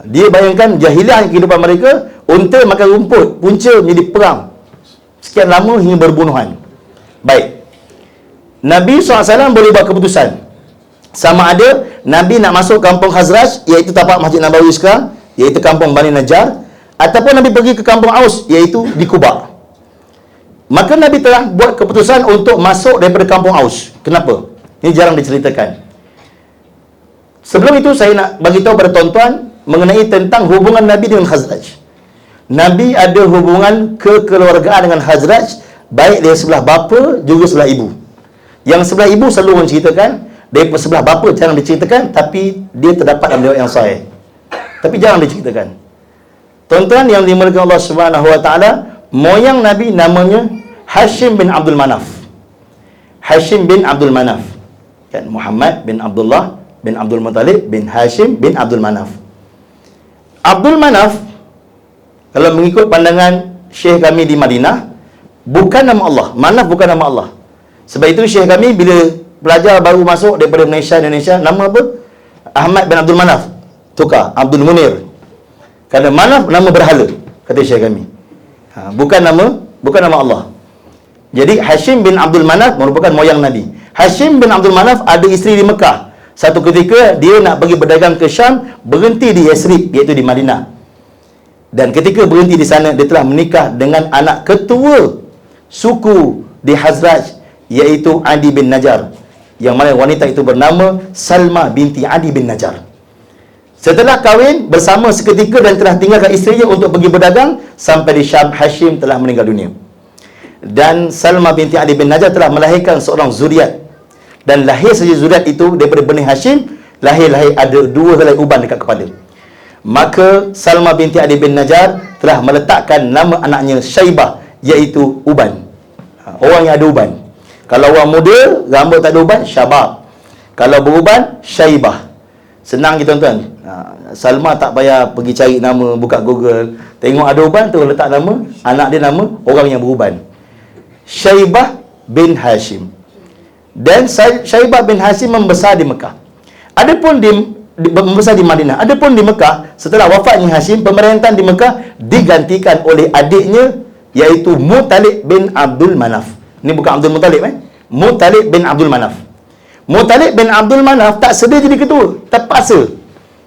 Dia bayangkan jahiliah kehidupan mereka, unta makan rumput, punca menjadi perang sekian lama hingga berbunuhan. Baik, Nabi SAW boleh buat keputusan sama ada Nabi nak masuk kampung Hazraj, iaitu tapak Masjid Nabawi sekarang, iaitu kampung Bani Najjar, ataupun Nabi pergi ke kampung Aus, iaitu di Kuba. Maka Nabi telah buat keputusan untuk masuk daripada kampung Aus. Kenapa? Ini jarang diceritakan. Sebelum itu saya nak bagi tahu pada tuan-tuan mengenai tentang hubungan Nabi dengan Khazraj. Nabi ada hubungan kekeluargaan dengan Khazraj, baik dari sebelah bapa juga sebelah ibu. Yang sebelah ibu selalu orang ceritakan, dari sebelah bapa jarang diceritakan, tapi dia terdapat dalam riwayat yang sahih. Tapi jarang diceritakan. Tuan-tuan yang dimuliakan Allah Subhanahu wa taala, moyang Nabi namanya Hashim bin Abdul Manaf. Hashim bin Abdul Manaf. Kan, Muhammad bin Abdullah bin Abdul Muttalib bin Hashim bin Abdul Manaf. Abdul Manaf, kalau mengikut pandangan Syekh kami di Madinah, bukan nama Allah. Manaf bukan nama Allah. Sebab itu Syekh kami bila pelajar baru masuk daripada Indonesia, nama apa? Ahmad bin Abdul Manaf. Tukar Abdul Munir. Kerana Manaf nama berhala, kata Syekh kami. Bukan nama Allah. Jadi Hashim bin Abdul Manaf merupakan moyang Nabi. Hashim bin Abdul Manaf ada isteri di Mekah. Satu ketika dia nak pergi berdagang ke Syam, berhenti di Yasrib, iaitu di Madinah. Dan ketika berhenti di sana, dia telah menikah dengan anak ketua suku di Hazraj, iaitu Adi bin Najjar, yang mana wanita itu bernama Salma binti Adi bin Najjar. Setelah kahwin bersama seketika dan telah tinggalkan isterinya untuk pergi berdagang, sampai di Syam, Hashim telah meninggal dunia. Dan Salma binti Adi bin Najjar telah melahirkan seorang zuriat. Dan lahir saja zuriat itu daripada benih Hashim, lahir ada 2 helai uban dekat kepala. Maka Salma binti Adi bin Najjar telah meletakkan nama anaknya Syaibah, iaitu uban. Orang yang ada uban. Kalau orang muda, rambut tak ada uban, Syabab. Kalau beruban, Syaibah. Senang je tuan-tuan. Salma tak payah pergi cari nama, buka Google, tengok ada uban tu letak nama, anak dia nama orang yang beruban. Syaibah bin Hashim. Dan Syaibah bin Hashim membesar di Mekah. Adapun membesar di Madinah. Adapun di Mekah, setelah wafatnya Hashim, pemerintahan di Mekah digantikan oleh adiknya, iaitu Muttalib bin Abdul Manaf. Ini bukan Abdul Muttalib, Muttalib bin Abdul Manaf. Muttalib bin Abdul Manaf tak sedia jadi ketua, terpaksa.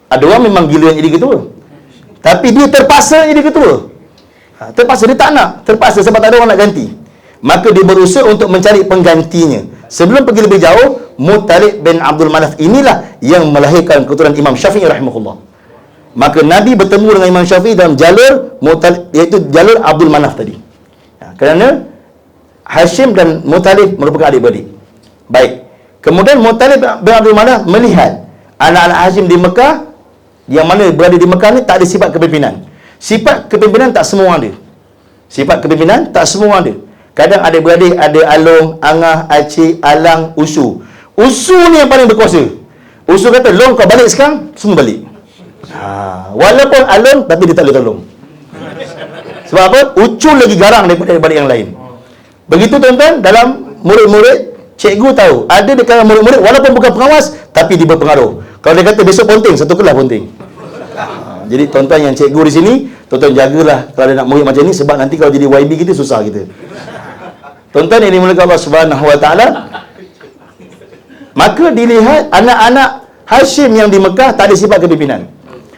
Ada orang memang gila yang jadi ketua, tapi dia terpaksa jadi ketua. Terpaksa, dia tak nak, terpaksa sebab tak ada orang nak ganti. Maka dia berusaha untuk mencari penggantinya. Sebelum pergi lebih jauh, Muttalib bin Abdul Manaf inilah yang melahirkan keturunan Imam Syafi'i rahimahullah. Maka Nabi bertemu dengan Imam Syafi'i dalam jalur Muttalib, iaitu jalur Abdul Manaf tadi. Kerana Hashim dan Muttalib merupakan adik-beradik. Baik. Kemudian Muttalib bin Abdul Manaf melihat anak-anak Hashim di Mekah, yang mana berada di Mekah ni tak ada sifat kepimpinan. Sifat kepimpinan tak semua orang ada. Sifat kepimpinan tak semua orang ada. Kadang adik-beradik ada Along, Angah, Acik, Alang, Usu. Usu ni yang paling berkuasa. Usu kata, Long kau balik sekarang, semua balik. Walaupun Along, tapi dia tak boleh tolong. Sebab apa? Ucu lagi garang daripada adik-beradik yang lain. Begitu tuan-tuan, dalam murid-murid, cikgu tahu, ada di kalangan murid-murid, walaupun bukan pengawas, tapi dia berpengaruh. Kalau dia kata besok ponting, satu kelas ponting. Jadi tuan-tuan yang cikgu di sini, tuan-tuan jagalah kalau ada nak murid macam ni, sebab nanti kalau jadi YB kita, susah kita. Tuan-tuan yang dimulakan Allah Subhanahu Wa Taala, maka dilihat anak-anak Hashim yang di Mekah tak ada sifat kepimpinan.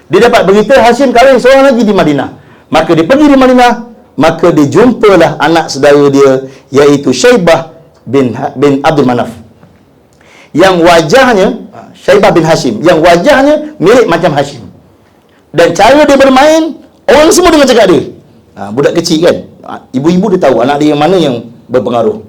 Dia dapat berita Hashim kahwin seorang lagi di Madinah. Maka dia pergi di Madinah, maka dia jumpalah anak saudara dia, iaitu Syaibah bin Abdul Manaf. Yang wajahnya, Syaibah bin Hashim, yang wajahnya mirip macam Hashim. Dan cara dia bermain, orang semua dengar cakap dia. Budak kecil kan, ibu-ibu dia tahu anak dia yang mana yang berpengaruh.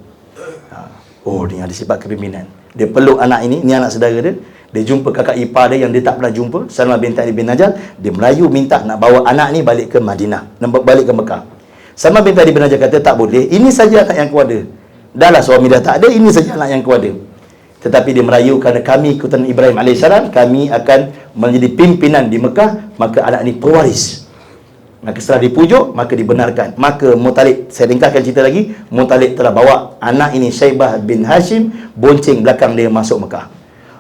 Oh, dia ada sifat kepimpinan. Dia peluk anak ini anak saudara dia. Dia jumpa kakak ipar dia yang dia tak pernah jumpa, Salma binti Ali bin Najjar. Dia merayu minta nak bawa anak ni balik ke Madinah, balik ke Mekah. Salma binti Ali bin Najjar kata, tak boleh, ini saja anak yang ku ada. Dahlah suami dah tak ada, ini saja anak yang ku ada. Tetapi dia merayu, kerana kami ikutan Ibrahim AS, kami akan menjadi pimpinan di Mekah, maka anak ini pewaris. Maka setelah dipujuk, maka dibenarkan. Maka Muttalib, saya ringkaskan cerita lagi, Muttalib telah bawa anak ini, Syaibah bin Hashim, bonceng belakang dia masuk Mekah.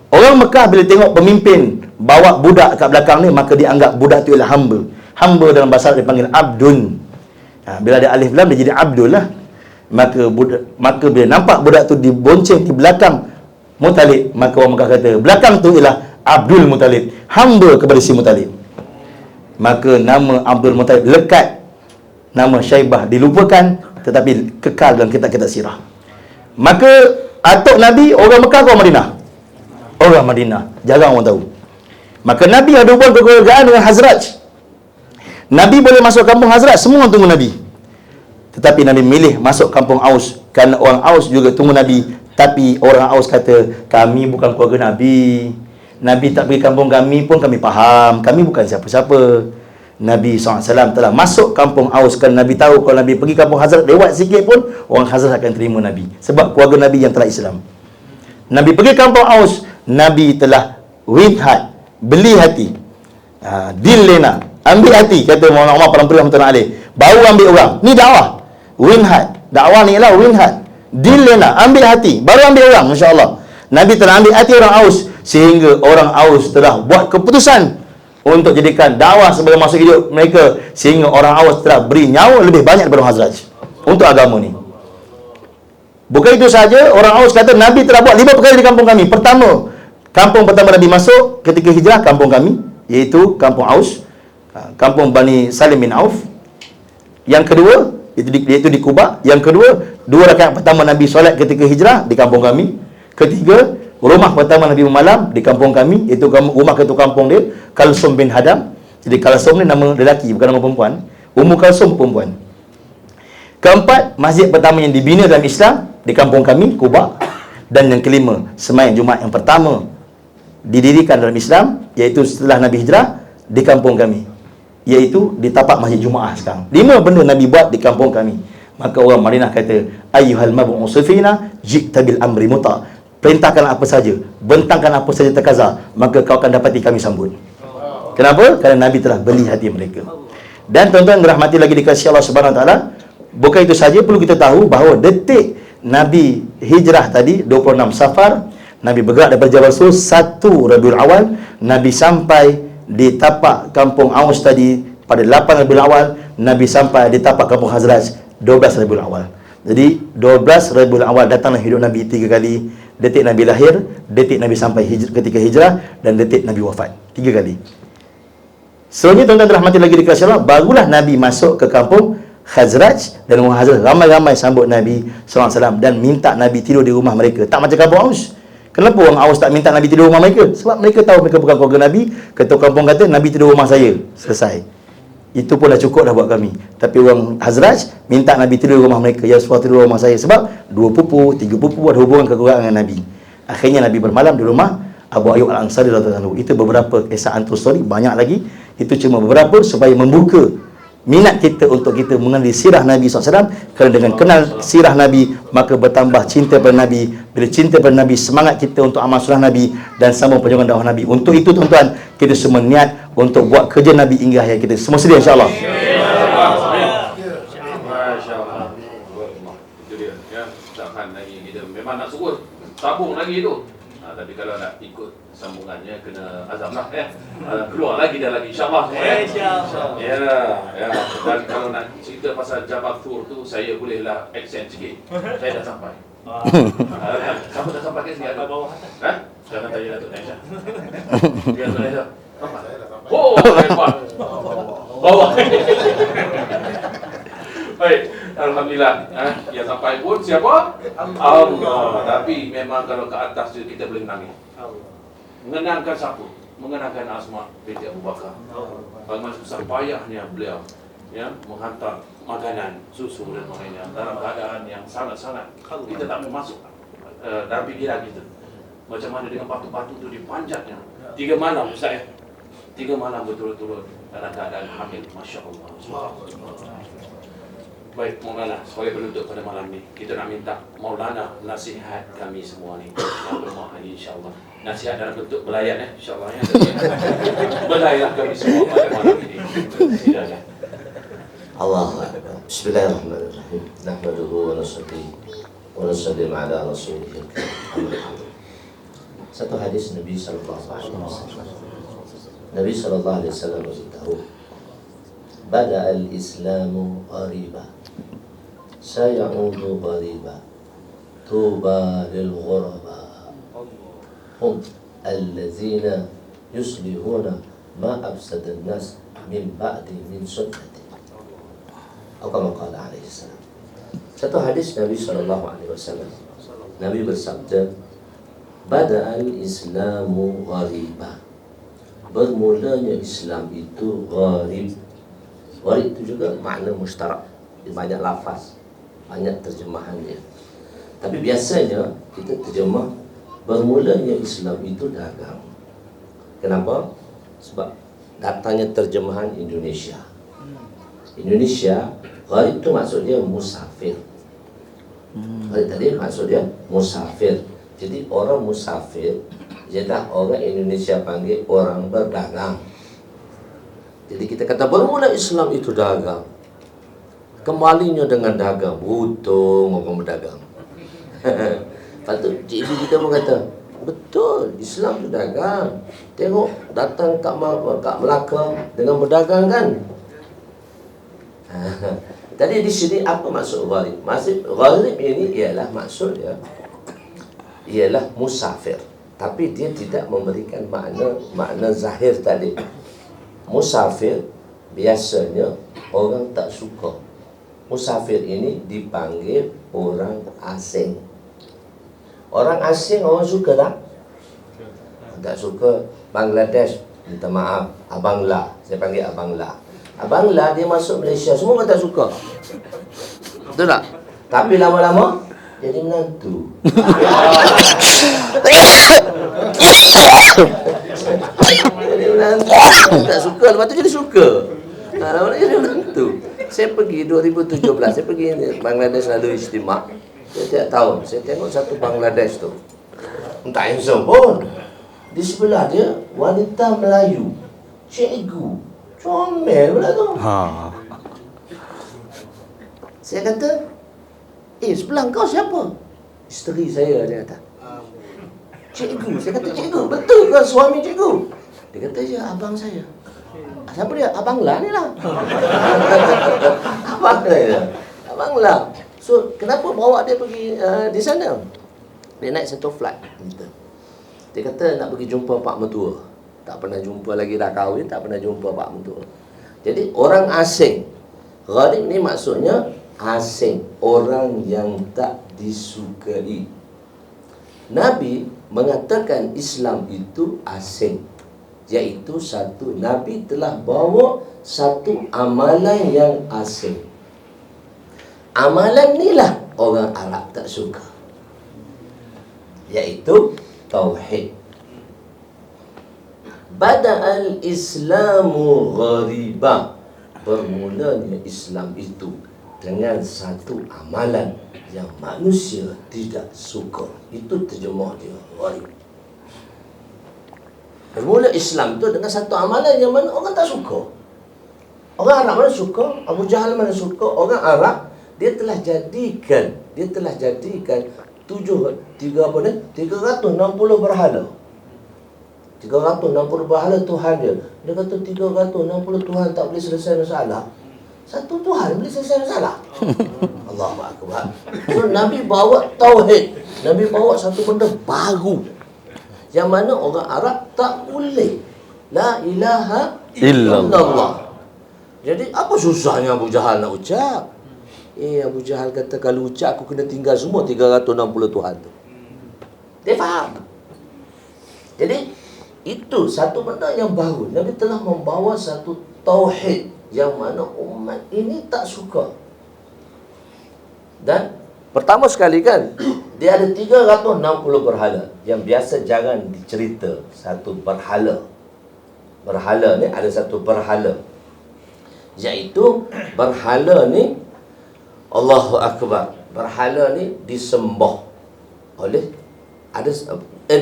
Orang Mekah bila tengok pemimpin bawa budak kat belakang ni, maka dia anggap budak tu ialah hamba. Hamba dalam bahasa Arab dipanggil Abdun. Bila ada alif lam, dia jadi Abdul lah. Maka bila nampak budak tu dibonceng di belakang Muttalib, maka orang Mekah kata, belakang tu ialah Abdul Muttalib, hamba kepada si Muttalib. Maka nama Abdul Muttalib lekat, nama Syaibah dilupakan, tetapi kekal dalam kitab-kitab sirah. Maka atuk Nabi orang Mekah ke orang Madinah? Orang Madinah, jarang orang tahu. Maka Nabi ada hubungan kekeluargaan dengan Hazraj. Nabi boleh masuk kampung Hazraj, semua orang tunggu Nabi. Tetapi Nabi milih masuk kampung Aus, kerana orang Aus juga tunggu Nabi. Tapi orang Aus kata, kami bukan keluarga Nabi. Nabi tak pergi kampung kami pun kami faham, kami bukan siapa-siapa. Nabi SAW telah masuk kampung Aus, kerana Nabi tahu kalau Nabi pergi kampung Hazraj, lewat sikit pun orang Hazraj akan terima Nabi, sebab keluarga Nabi yang telah Islam. Nabi pergi kampung Aus, Nabi telah win heart, beli hati, deal lena, ambil hati, kata Maulana Umar Parampulah Rahmatullahi alaih. Baru ambil orang, ni dakwah, win heart. Dakwah ni ialah win heart, deal lena, ambil hati, baru ambil orang. Masya Allah, Nabi telah ambil hati orang Aus, sehingga orang Aus telah buat keputusan untuk jadikan dakwah sebagai masuk hidup mereka, sehingga orang Aus telah beri nyawa lebih banyak daripada orang Hazraj untuk agama ni. Bukan itu saja, orang Aus kata Nabi telah buat 5 perkara di kampung kami. Pertama, kampung pertama Nabi masuk ketika hijrah, kampung kami, iaitu kampung Aus, kampung Bani Salim bin Auf. Yang kedua, iaitu di Kuba. Yang kedua, 2 rakaat pertama Nabi solat ketika hijrah di kampung kami. Ketiga, rumah pertama Nabi bermalam di kampung kami, iaitu rumah ketua kampung dia, Kalsum bin Hadam. Jadi Kalsum ni nama lelaki, bukan nama perempuan. Ummu Kalsum perempuan. Keempat, masjid pertama yang dibina dalam Islam di kampung kami, Kuba. Dan yang kelima, sembahyang Jumaat yang pertama didirikan dalam Islam, iaitu setelah Nabi hijrah, di kampung kami, iaitu di tapak masjid Jumaah sekarang. 5 benda Nabi buat di kampung kami. Maka orang Madinah kata, ayyuhal mab'usu fina ji'ta bil amri muta. Perintahkan apa saja, bentangkan apa saja terkazar, maka kau akan dapati kami sambut. Kenapa? Kerana Nabi telah beli hati mereka. Dan tuan-tuan dirahmati lagi dikasihi Allah Subhanahu Wa Taala, bukan itu saja, perlu kita tahu bahawa detik Nabi hijrah tadi 26 Safar, Nabi bergerak daripada Jabal Sur 1 Rabiul Awal, Nabi sampai di tapak kampung Aus tadi pada 8 Rabiul Awal, Nabi sampai di tapak kampung Hazraj 12 Rabiul Awal. Jadi 12 Rabiul Awal datanglah hidup Nabi 3 kali. Detik Nabi lahir, detik Nabi sampai ketika hijrah, dan detik Nabi wafat. 3 kali. Selanjutnya tuan-tuan dirahmati lagi dikasihi Allah, barulah Nabi masuk ke kampung Khazraj, dan orang Khazraj ramai-ramai sambut Nabi SAW dan minta Nabi tidur di rumah mereka. Tak macam kampung Aus. Kenapa orang Aus tak minta Nabi tidur rumah mereka? Sebab mereka tahu mereka bukan keluarga Nabi. Ketua kampung kata, Nabi tidur rumah saya. Selesai. Itu pun dah cukup dah buat kami. Tapi orang Hazraj minta Nabi tidur rumah mereka. Ya Rasulullah, tidur rumah saya. Sebab 2 pupu, 3 pupu ada hubungan kekeluargaan dengan Nabi. Akhirnya Nabi bermalam di rumah Abu Ayyub Al-Ansari radhiyallahu anhu. Itu beberapa kisah antar story, banyak lagi. Itu cuma beberapa supaya membuka minat kita untuk kita mengenali sirah Nabi SAW. Kerana dengan kenal sirah Nabi, maka bertambah cinta pada Nabi. Bila cinta pada Nabi, semangat kita untuk amal sunnah Nabi dan sambung perjuangan dakwah Nabi. Untuk itu tuan-tuan, kita semua niat untuk buat kerja Nabi hingga akhir kita. Semua sedia insya-Allah. Masya-Allah. Itu dia ya. Takkan lagi kita memang nak suruh sambung lagi tu. Tapi kalau nak ikut sambungannya kena azam lah ya. Keluar lagi dah lagi insya-Allah. Insya-Allah. Ya, ya. Dan kalau nak cerita pasal Jabal Tur tu saya bolehlah accent sikit. Saya dah sampai. Kamu dah sampai ke sini ada bawah atas? Ha? Jangan tanya Datuk Naisha. Biar Datuk Naisha. Sampai. Oh, hebat. Bawah. Baik, alhamdulillah. Yang sampai pun siapa? Allah. Tapi memang kalau ke atas tu kita boleh menangis. Mengenangkan siapa? Mengenangkan Asma binti Abu Bakar. Bagaimana susah payahnya beliau ya menghantar makanan, susu dan lainnya dalam keadaan yang sangat-sangat kita tak boleh masuk dalam fikiran kita. Macam mana dengan batu-batu itu dipanjatnya 3 malam Ustaz ya. 3 malam betul-betul dalam keadaan hamil. Masya-Allah. Baik Maulana, sebagai penutup pada malam ni kita nak minta Maulana nasihat kami semua ni yang berumah ni insya-Allah. Nasihat dalam bentuk belayan insya-Allah ya. Belayan kami semua pada malam ini. Silakan. Allahu Akbar. Bismillahirrahmanirrahim. Nahmaduhu wa nusallim ala rasulihil karim. Satu hadis Nabi sallallahu alaihi wasallam. Nabi sallallahu alaihi wasallam beritahu, "Bada al-Islamu ghariba, sayaudu ghariba, tuba lil ghuraba, hum allazina yuslihuna ma afsada an-nas min ba'di min sunnati." Atau kama qala alaihi salam. Satu hadis Nabi sallallahu alaihi wasallam. Nabi bersabda, "Bada al-Islamu ghariba." Bermulanya Islam itu gharib. Gharib itu juga makna mustarak. Banyak lafaz, banyak terjemahannya. Tapi biasanya kita terjemah bermulanya Islam itu dagang. Kenapa? Sebab datangnya terjemahan Indonesia. Indonesia, gharib itu maksud dia musafir. Gharib tadi maksud dia musafir. Jadi orang musafir, ialah orang Indonesia panggil orang berdagang. Jadi kita kata bermula Islam itu dagang. Kembalinya dengan dagang, butuh orang berdagang. Patut cikgu kita pun kata, betul, Islam itu dagang. Tengok datang kat Melaka dengan berdagang kan. Tadi di sini apa maksud gharib? Maksud gharib ini ialah maksud dia ialah musafir. Tapi dia tidak memberikan makna zahir tadi. Musafir biasanya orang tak suka. Musafir ini dipanggil orang asing. Orang asing orang suka tak? Tak suka. Bangladesh, minta maaf, Abang La. Saya panggil Abang La. Abang La dia masuk Malaysia, semua orang tak suka. Betul tak? Tapi lama-lama jadi menantu. Jadi menantu. Tak suka, lepas tu jadi suka. Lama-lama jadi menantu. Saya pergi 2017, saya pergi Bangladesh lalu istimewa. Setiap tahun saya tengok satu Bangladesh tu. Entah handsome pun. Di sebelah dia wanita Melayu, cikgu, comel pula tu. Saya kata, sebelah kau siapa? Isteri saya, dia kata. Cikgu, saya kata cikgu, betul ke suami cikgu? Dia kata, ya abang saya. Siapa dia? Abang La ni lah. Abang dia. Abang La. So, kenapa bawa dia pergi di sana? Dia naik satu flight. Dia kata nak pergi jumpa pak mertua. Tak pernah jumpa lagi, dah kahwin, tak pernah jumpa pak mertua. Jadi, orang asing. Gharib ni maksudnya asing. Orang yang tak disukai. Nabi mengatakan Islam itu asing, iaitu satu, Nabi telah bawa satu amalan yang asing. Amalan inilah orang Arab tak suka, iaitu tauhid. Bada'al Islamu ghariba, bermulanya Islam itu dengan satu amalan yang manusia tidak suka. Itu terjemah dia, gharib. Bermula Islam itu dengan satu amalan yang mana orang tak suka. Orang Arab mana suka, Abu Jahal mana suka. Orang Arab dia telah jadikan 360 berhala. 360 berhala Tuhan dia. Dia kata 360 Tuhan tak boleh selesai masalah. Satu Tuhan boleh selesai masalah. Allahu Akbar. So Nabi bawa tauhid. Nabi bawa satu benda baru yang mana orang Arab tak boleh. La ilaha illallah. Jadi apa susahnya Abu Jahal nak ucap? Abu Jahal kata kalau ucap aku kena tinggal semua 360 Tuhan tu. Dia faham. Jadi itu satu benda yang baru. Nabi telah membawa satu tauhid yang mana umat ini tak suka. Dan pertama sekali kan, dia ada 360 berhala. Yang biasa jangan dicerita satu berhala. Berhala ni ada satu berhala, iaitu berhala ni Allahu Akbar. Berhala ni disembah oleh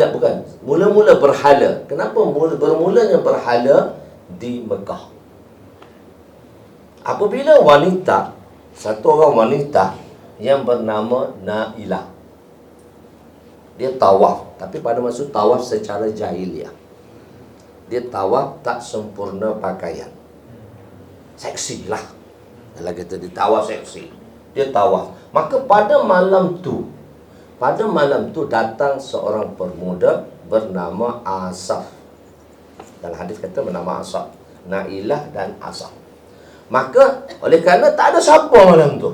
bukan. Mula-mula berhala. Kenapa bermulanya berhala di Mekah? Apabila satu orang wanita yang bernama Nailah, dia tawaf, tapi pada masa tawaf secara jahiliah. Dia tawaf tak sempurna pakaian. Seksi lah. Kalau kata dia tawaf seksi. Dia tawaf. Maka pada malam tu datang seorang pemuda bernama Asaf. Dalam hadis kata bernama Asaf. Nailah dan Asaf. Maka oleh kerana tak ada siapa malam tu,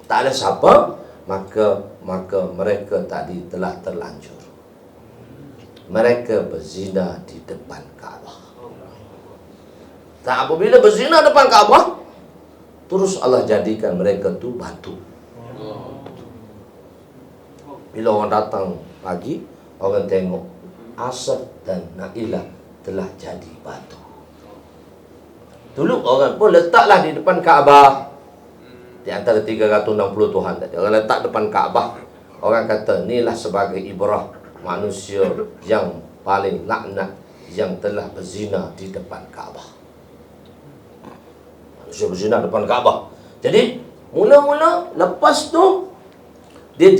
tak ada siapa, maka mereka tadi telah terlanjur. Mereka berzina di depan Kaabah. Tak, apabila berzina depan Kaabah, terus Allah jadikan mereka tu batu. Bila orang datang pagi, orang tengok Asaf dan Nailah telah jadi batu. Dulu orang pun letaklah di depan Kaabah. Di antara 360 Tuhan tadi, orang letak depan Kaabah. Orang kata inilah sebagai ibrah manusia yang paling laknat yang telah berzina di depan Kaabah. Manusia berzina depan Kaabah. Jadi mula-mula lepas tu dia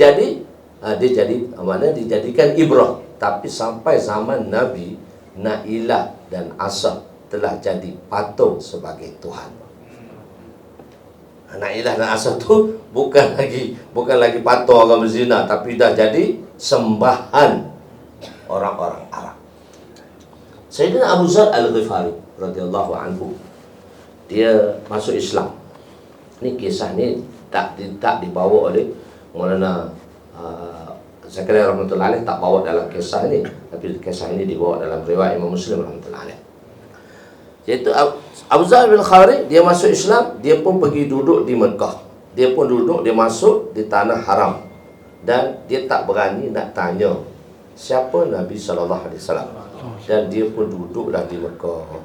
dijadikan ibrah. Tapi sampai zaman Nabi, Nailah dan Asaf telah jadi patung sebagai Tuhan. Nailah dan Asaf tu bukan lagi patung orang berzina, tapi dah jadi sembahan orang-orang Arab. Sayyidina Abu Zar Al-Ghifari radhiyallahu anhu, dia masuk Islam. Ni kisah ni tak dibawa oleh Maulana Zakaria rahmatullahi alaih, tak bawa dalam kisah ini, tapi kisah ini dibawa dalam riwayat Imam Muslim rahmatullahi alaih. Iaitu Abu Zar Al-Ghifari, dia masuk Islam, dia pun pergi duduk di Mekah. Dia masuk di tanah haram. Dan dia tak berani nak tanya siapa Nabi SAW. Dan dia pun duduklah di Mekah.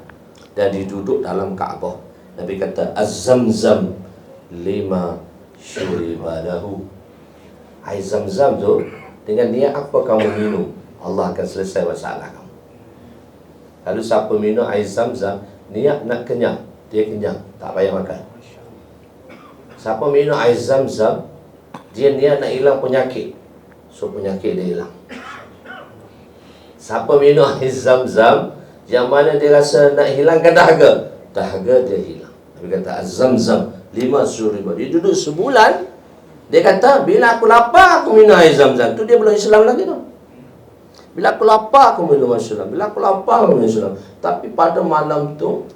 Dan dia duduk dalam Kaabah. Nabi kata, Az-Zamzam lima syuribalahu. Air Zam-Zam tu, dengan niat apa kamu minum, Allah akan selesai masalah kamu. Kalau siapa minum air Zam-Zam, niat nak kenyang, dia kenyang, tak payah makan. Siapa minum air Zam-Zam, dia niat nak hilang penyakit, so penyakit dia hilang. Siapa minum air Zam-Zam, yang mana dia rasa nak hilangkan dahaga dia hilang. Dia kata Az-Zamzam 5 ribu. Dia duduk sebulan. Dia kata bila aku lapar aku minum air Zam-Zam. Tu dia belum Islam lagi tu. Bila aku lapar aku minum Islam. Bila aku lapar aku minum Islam. Tapi pada malam tu,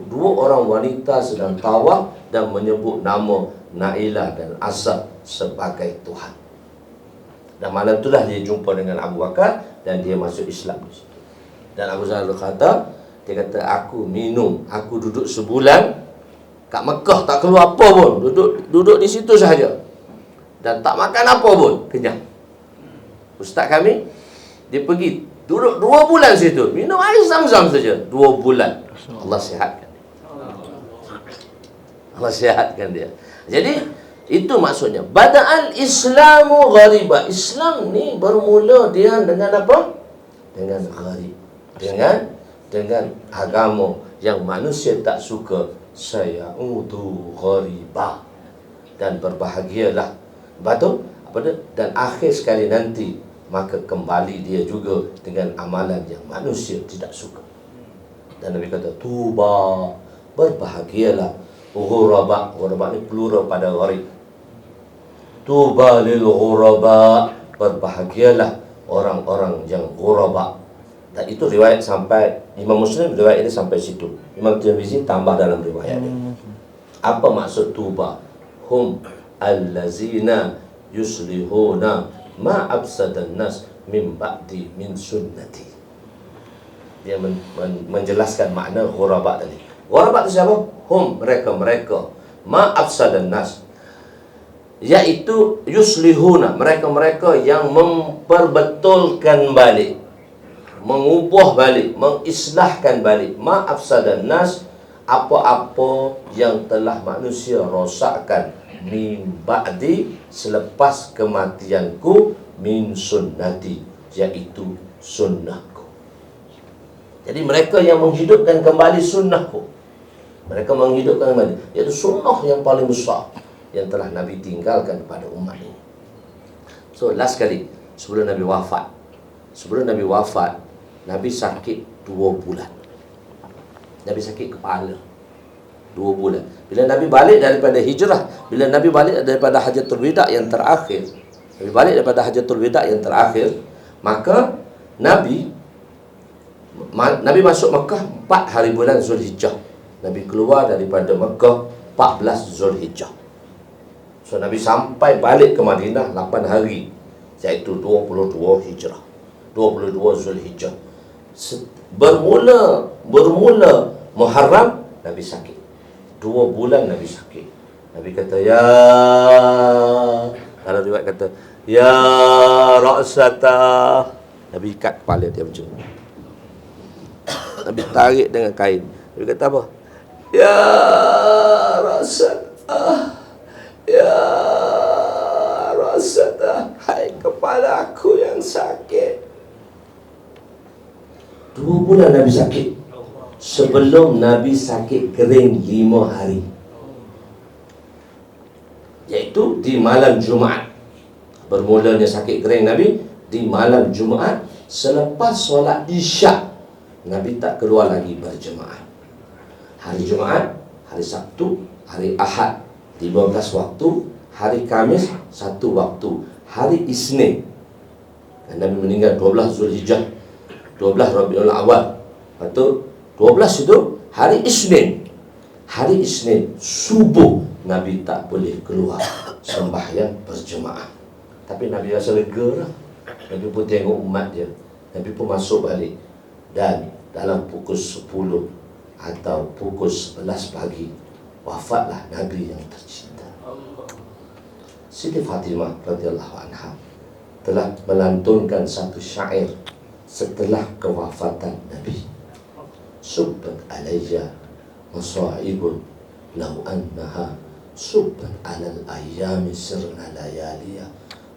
dua orang wanita sedang tawaf dan menyebut nama Nailah dan Asaf sebagai Tuhan. Dan malam itulah dia jumpa dengan Abu Bakar dan dia masuk Islam di situ. Dan Abu Zar kata, dia kata, aku duduk sebulan kat Mekah, tak keluar apa pun, duduk di situ sahaja dan tak makan apa pun, kenyang. Ustaz kami, dia pergi duduk 2 bulan situ, minum air Zam-Zam saja 2 bulan. Allah sihatkan dia. Jadi itu maksudnya bada'al Islamu ghariba. Islam ni bermula dia dengan apa? Dengan gharib, dengan agama yang manusia tak suka. Sayaudu ghariba, dan berbahagialah. Betul? Dan akhir sekali nanti maka kembali dia juga dengan amalan yang manusia tidak suka. Dan Nabi kata, tuba, berbahagialah ghuraba. Ghuraba ni plural pada gharib. Tuba lil ghuraba, berbahagialah orang-orang yang ghuraba. Dan itu riwayat sampai Imam Muslim, riwayat ini sampai situ. Imam Tirmizi tambah dalam riwayat ini. Apa maksud tuba? Hum allazina yuslihuna ma afsadan nas min ba'di min sunnati. Dia menjelaskan makna ghuraba tadi. Ghuraba itu siapa? Hum, mereka ma afsadan nas, yaitu yuslihuna, mereka yang memperbetulkan balik, mengubah balik, mengislahkan balik. Ma afsadan nas, apa-apa yang telah manusia rosakkan, min ba'di, selepas kematianku, min sunnati, yaitu sunnahku. Jadi mereka yang menghidupkan kembali sunnahku, mereka menghidupkan kembali, iaitu sunnah yang paling besar yang telah Nabi tinggalkan kepada umat ini. So last kali sebelum Nabi wafat, Nabi sakit 2 bulan. Nabi sakit kepala 2 bulan. Bila Nabi balik daripada hijrah, bila Nabi balik daripada Hajatul Wida yang terakhir, maka Nabi masuk Mekah 4 hari bulan Zulhijjah. Nabi keluar daripada Mekah 14 Zulhijjah. So Nabi sampai balik ke Madinah 8 hari, iaitu 22 Hijrah, 22 Zulhijjah. Bermula Muharram, Nabi sakit 2 bulan. Nabi sakit. Nabi kata, kalau riwayat kata, ya ra'sata. Nabi ikat kepala dia macam ni. Nabi tarik dengan kain. Nabi kata apa? Ya ra'sata, ya ra'sata, hai kepala aku yang sakit. 2 bulan Nabi sakit. Sebelum Nabi sakit kering 5 hari, iaitu di malam Jumaat. Bermulanya sakit kering Nabi di malam Jumaat. Selepas solat Isyak, Nabi tak keluar lagi berjemaah. Hari Jumaat, hari Sabtu, hari Ahad 15 waktu, hari Khamis 1 waktu, hari Isnin. Dan Nabi meninggal 12 Zulhijjah, 12 Rabiul Awal. Lepas tu 12 itu hari Isnin. Hari Isnin subuh Nabi tak boleh keluar sembahyang berjemaah. Tapi Nabi rasa lega lah. Nabi pun tengok umat dia. Nabi pun masuk balik. Dan dalam pukul 10 atau pukul 11 pagi, wafatlah Nabi yang tercinta. Siti Fatimah radhiyallahu anha telah melantunkan satu syair setelah kewafatan Nabi. Subbat alayya masaibun law annaha subbat alal ayyami sirna layaliya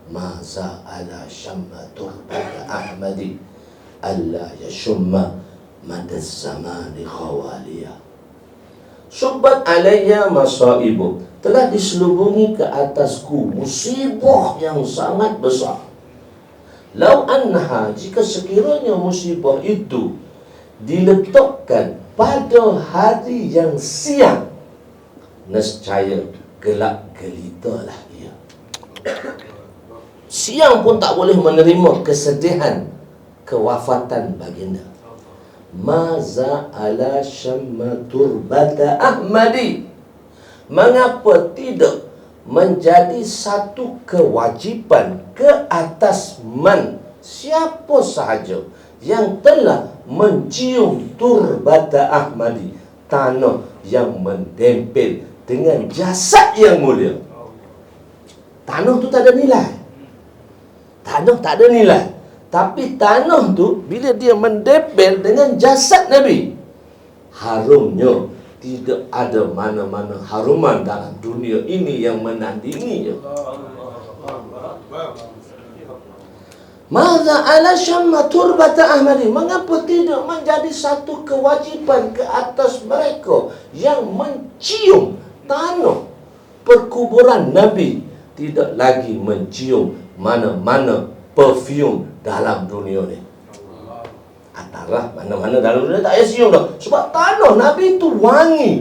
ma za'ala syamma turbata ahmadi alla yashumma madas zamani khawaliya. Subbat alayya masaibu, telah diselubungi ke atasku musibah yang sangat besar. Lau annaha, jika sekiranya musibah itu diletakkan pada hari yang siang, nescaya gelap gelitalah ia. Siang pun tak boleh menerima kesedihan kewafatan baginda. Maza ala syamma turbata ahmadi, mengapa tidak menjadi satu kewajipan ke atas siapa sahaja yang telah mencium turbata Ahmadi, tanah yang mendempel dengan jasad yang mulia. Tanah tu tak ada nilai. Tanah tak ada nilai. Tapi tanah tu bila dia mendempel dengan jasad Nabi, harumnya tidak ada mana-mana haruman dalam dunia ini yang menandinginya. Maza ala syamma turbata Ahmadi, mengapa tidak menjadi satu kewajipan ke atas mereka yang mencium tanah perkuburan Nabi, tidak lagi mencium mana-mana perfume dalam dunia ni. Antara mana-mana dalam dunia tak payah cium dah, sebab tanah Nabi itu wangi.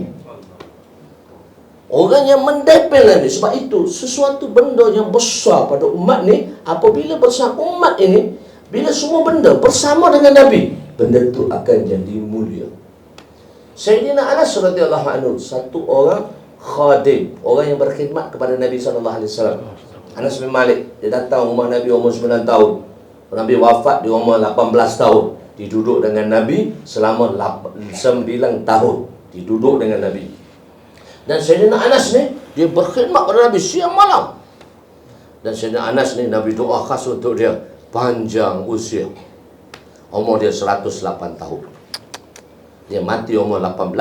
Orang yang mendepel Nabi. Sebab itu sesuatu benda yang besar pada umat ni, apabila bersama umat ini, bila semua benda bersama dengan Nabi, benda itu akan jadi mulia. Sayyidina Anas radhiyallahu anhu, satu orang khadim, orang yang berkhidmat kepada Nabi SAW. Anas bin Malik, dia datang rumah Nabi umur 9 tahun. Nabi wafat di umur 18 tahun. Diduduk dengan Nabi selama 9 tahun. Diduduk dengan Nabi. Dan Sayyidina Anas ni, dia berkhidmat kepada Nabi siang malam. Dan Sayyidina Anas ni, Nabi doa khas untuk dia panjang usia. Umur dia 108 tahun. Dia mati umur 18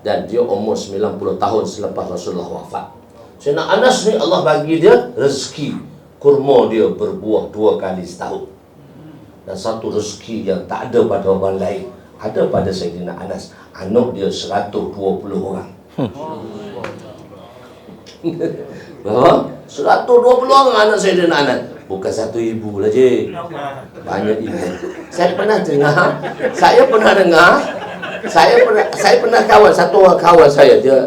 dan dia umur 90 tahun selepas Rasulullah wafat. Sayyidina Anas ni, Allah bagi dia rezeki. Kurma dia berbuah 2 kali setahun. Dan satu rezeki yang tak ada pada orang lain, ada pada Sayyidina Anas. Anak dia 120 orang. Berapa? 120 orang anak Sayyidina Anas. Bukan satu ibu lah je, banyak ibu. Saya pernah dengar kawan, satu orang kawan saya, dia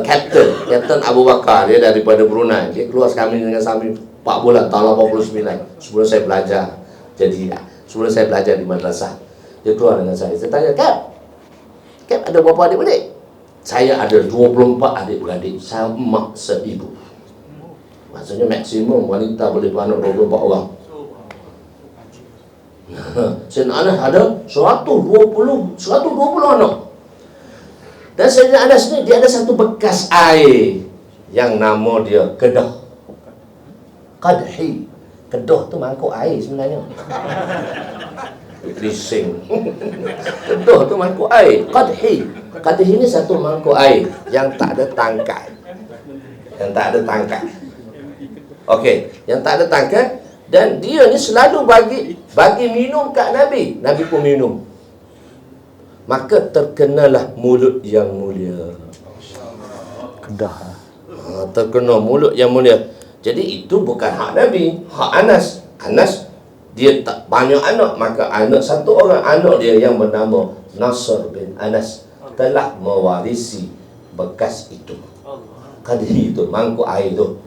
Kapten Abu Bakar, dia daripada Brunei. Dia keluar kami dengan kami 4 bulan tahun 89 sebelum saya belajar. Jadi sebelum saya belajar di madrasah, dia keluar dengan saya. Saya tanya, Kap ada berapa adik-beradik? Saya ada 24 adik-beradik. Saya emak seibu. Maksudnya maksimum wanita boleh beranak 24 orang. Sayyidina Anas ada 120 anak. Dan Sayyidina Anas ni, dia ada satu bekas air yang nama dia Kedah. Qadhi. Kedah tu mangkuk air sebenarnya. Bising. Kedah tu mangkuk air. Qadhi ni satu mangkuk air yang tak ada tangkai. Okey, yang tak ada tangkai. Dan dia ni selalu bagi minum kat Nabi. Nabi pun minum. Maka terkenalah mulut yang mulia. Kedah. Terkena mulut yang mulia. Jadi itu bukan hak Nabi, hak Anas. Anas dia tak banyak anak, maka satu orang anak dia yang bernama Nasr bin Anas telah mewarisi bekas itu. Qadhi itu, mangkuk air itu.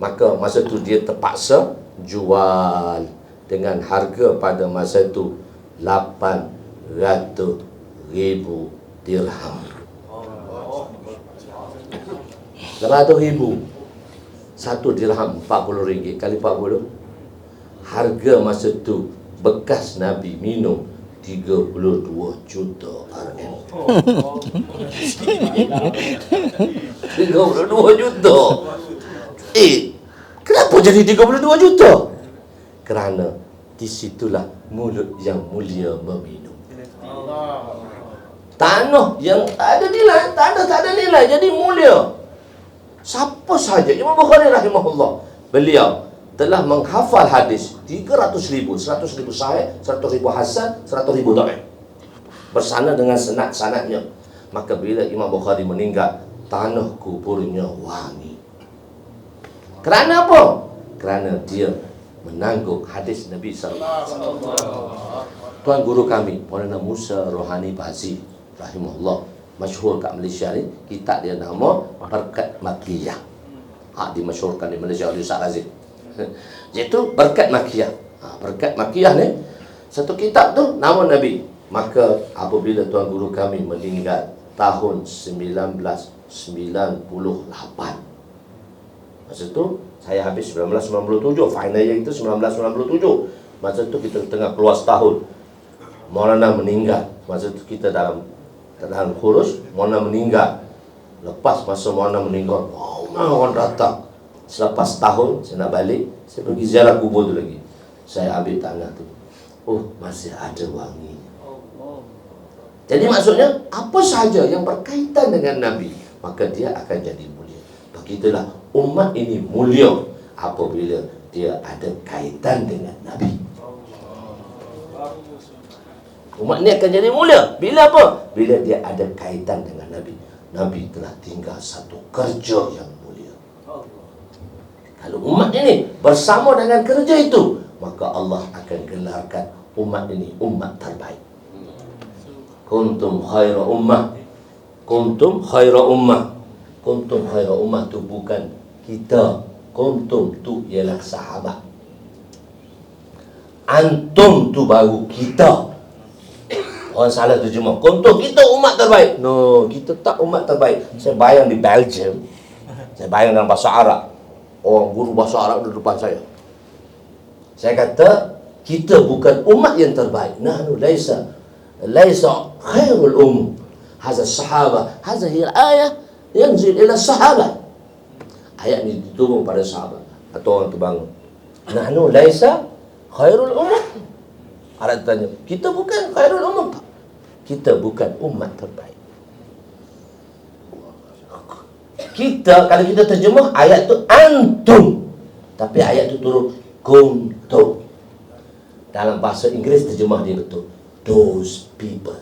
Maka masa tu dia terpaksa jual dengan harga pada masa itu 800,000 dirham. 800,000. Satu dirham 40 ringgit kali 40. Harga masa tu bekas Nabi minum 32 juta RM. 32 juta. Kenapa jadi 32 juta? Kerana disitulah mulut yang mulia meminum. Tanah yang tak ada nilai, tak ada nilai jadi mulia. Siapa sahaja, Imam Bukhari rahimahullah, beliau telah menghafal hadis 300,000, 100,000 sahih, 100,000 hasan, 100,000 dhaif. Bersama dengan sanad-sanadnya. Maka bila Imam Bukhari meninggal, tanah kuburnya wangi. Kerana apa? Kerana dia menanggung hadis Nabi SAW. Tuan guru kami, Maulana Musa Rohani Bazi rahimahullah, masyhur kat Malaysia ni, kitab dia nama Berkat Makiyah. Dimasyhurkan di Malaysia oleh Ustaz Razif. Iaitu Berkat Makiyah. Berkat Makiyah ni satu kitab tu nama Nabi. Maka apabila tuan guru kami meninggal tahun 1998, Masa tu saya habis 1997, final year itu 1997. Masa tu kita tengah keluar setahun. Maulana meninggal. Masa tu kita dalam khurus, Maulana meninggal. Lepas masa Maulana meninggal, orang datang. Selepas setahun saya nak balik, saya pergi ziarah kubur tu lagi. Saya ambil tanah tu. Oh, masih ada wangi. Jadi maksudnya apa sahaja yang berkaitan dengan Nabi, maka dia akan jadi mulia. Begitulah umat ini mulia apabila dia ada kaitan dengan Nabi. Umat ini akan jadi mulia bila apa? Bila dia ada kaitan dengan Nabi. Nabi telah tinggal satu kerja yang mulia. Kalau umat ini bersama dengan kerja itu, maka Allah akan gelarkan umat ini umat terbaik. Kuntum khaira ummah. Kuntum khaira ummah. Kuntum khaira ummah tu bukan kita. Kuntum tu ialah sahabat. Antum tu baru kita. Orang salah terjemah. Kuntum, kita umat terbaik. No, kita tak umat terbaik. Saya bayang di Belgium, saya bayang dalam bahasa Arab, orang guru bahasa Arab di depan saya. Saya kata, kita bukan umat yang terbaik. Nahnu laisa khairul hadha sahabah, hadha hiya ayah yanzil ila sahabah. Ayat ini diturun pada sahabat atau orang terbangun. Nahnu laisa khairul ummah. Arab tanya, kita bukan khairul ummah. Kita bukan umat terbaik. Kita, kalau kita terjemah ayat tu antum, tapi ayat tu turun kuntum. Dalam bahasa Inggeris terjemah dia betul, those people.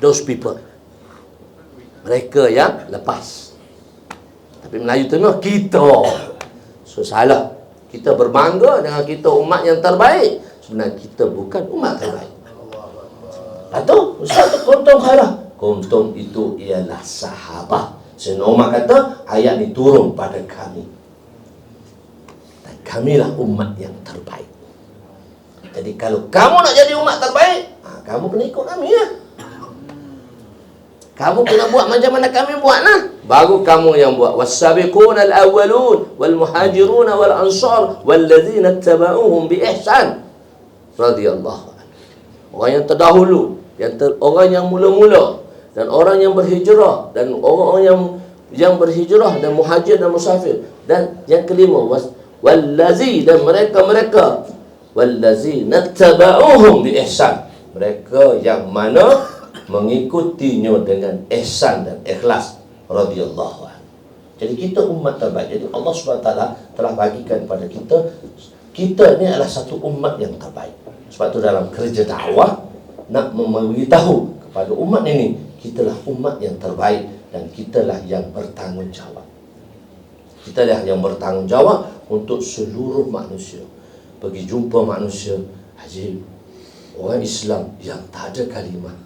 Those people, mereka yang lepas. Tapi Melayu tengah kita. So salah. Kita berbangga dengan kita umat yang terbaik. Sebenarnya kita bukan umat terbaik. Atau Ustaz tu kuntum khairah. Kuntum itu ialah sahabat. Sayyidina Umar kata ayat ni turun pada kami. Dan kamilah umat yang terbaik. Jadi kalau kamu nak jadi umat terbaik, kamu kena ikut kami lah. Kamu kena buat macam mana kami buat lah. Baru kamu yang buat. Was-sabiquna al-awwalun wal-muhajiruna wal-ansar wal-ladzina ittaba'uhum bi ihsan radhiyallahu anhu. Orang yang terdahulu, orang yang mula-mula, dan orang yang berhijrah, dan orang-orang yang berhijrah dan muhajir dan musafir, dan yang kelima wallazi, dan mereka wallazina ittaba'uhum bi ihsan, mereka yang mana mengikutinya dengan ihsan dan ikhlas radhiyallahu anhu. Jadi kita umat terbaik. Jadi Allah SWT telah bagikan pada kita ni adalah satu umat yang terbaik. Sebab tu dalam kerja dakwah nak memberitahu kepada umat ini, kitalah umat yang terbaik dan kitalah yang bertanggungjawab. Kitalah yang bertanggungjawab untuk seluruh manusia. Pergi jumpa manusia, Haji, orang Islam yang tak ada kalimah.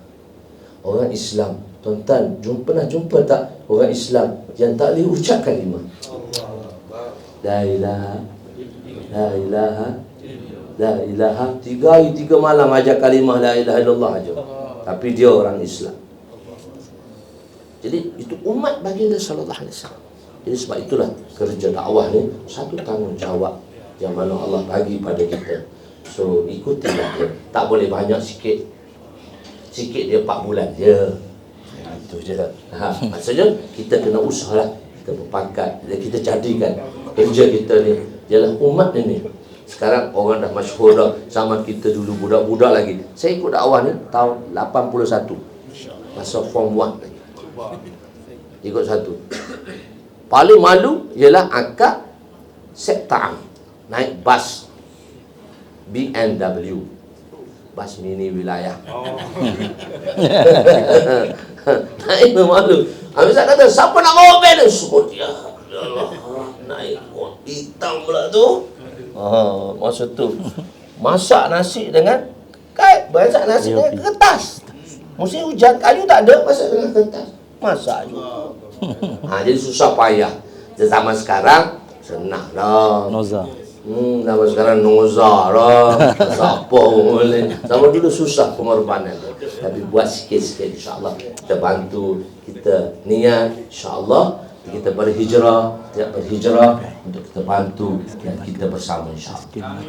Orang Islam, tuan-tuan, pernah jumpa tak orang Islam yang tak boleh ucap kalimah? La ilaha, la ilaha, la ilaha. 3 hari 3 malam ajak kalimah la ilaha illallah aja. Tapi dia orang Islam. Jadi itu umat baginda sallallahu alaihi wasallam. Jadi sebab itulah kerja dakwah ni satu tanggungjawab yang mana Allah bagi pada kita. So ikutilah dia. Tak boleh banyak sikit. Sikit dia 4 bulan je. Itu je. Maksudnya kita kena usahalah. Kita berpangkat. Kita jadikan kerja kita ni ialah umat ini. Sekarang orang dah masyhur dah. Zaman kita dulu budak-budak lagi. Saya ikut dakwah ni tahun 81. Masa form 1 lagi. Ikut satu. Paling malu ialah akak Septa'am. Naik bas BMW, bas mini wilayah. Naik malu. Habis saya kata, siapa nak bawa bel? Semua dia. Allah, naik hitam pula tu. Masa tu masak nasi dengan masak nasi dengan kertas. Musim hujan, kayu tak ada, masak dengan kertas. Masak juga. Jadi susah payah. Zaman sekarang senang lah. Noza. Zaman sekarang Noza lah. Siapa pun boleh. Zaman dulu susah pengorbanan. Tapi buat sikit-sikit, insyaAllah kita bantu, kita niat, insyaAllah kita berhijrah, tidak berhijrah, untuk kita bantu dan kita bersama insya-Allah.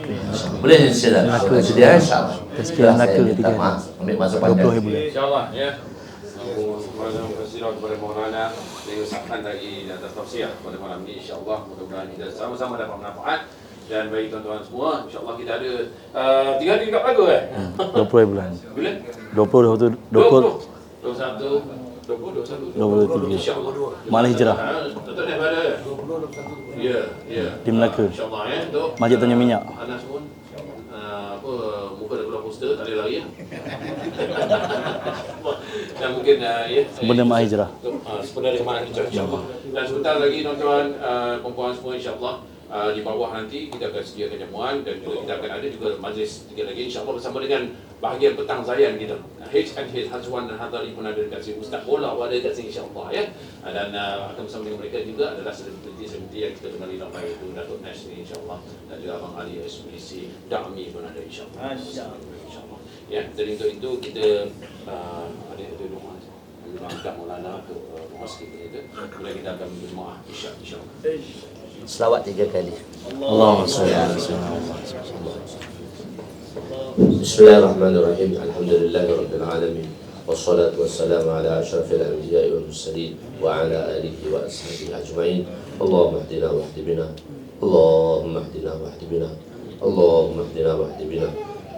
Boleh saya sedia insya-Allah. Tazkirah Melaka minta maaf ambil masa panjang. 20 bulan. InsyaAllah ya. Kepada Maulana saya ucapkan lagi di atas tafsir pada malam ini insya-Allah mudah-mudahan kita sama-sama dapat manfaat dan bagi tuan-tuan semua insya-Allah kita ada 3 hari dekat Pagar 20 bulan. Bila? 20 23 insya-Allah. Malam hijrah Tutup daripada ya di Melaka. insya-Allah ya untuk Masjid Tanjung Minyak. Anas pun muka dah keluar poster tak ada lari dan mungkin ya Sempena Malam Hijrah. Sempena Malam Hijrah insya-Allah. Dan sebentar lagi tuan-tuan perempuan semua insya-Allah di bawah nanti kita akan sediakan jamuan dan juga kita akan ada juga majlis tiga lagi insya-Allah bersama dengan bahagian petang zayan kita. H&H Hazwan dan Hadari pun ada dekat sini, Ustaz Bola pun ada dekat sini insya-Allah ya. Dan akan bersama dengan mereka juga adalah selebriti-selebriti yang kita kenali lama itu Datuk Nash ni insya-Allah dan juga Abang Ali SPC Dami pun ada insya-Allah. Insya-Allah. Ya, jadi untuk itu kita ada doa Minta Maulana ke masjid itu. Kemudian kita akan berjemaah Isyak insya-Allah. Selawat 3 kali. Allahumma shalli ala sayyidina Bismillahirrahmanirrahim. Alhamdulillahirabbil alamin. Wassalatu wassalamu ala asyrafil anbiya'i wal mursalin wa ala alihi wa ashabihi ajma'in. Allahumma hdina wahdi bina. Allahumma hdina wahdi bina. Allahumma hdina wahdi bina.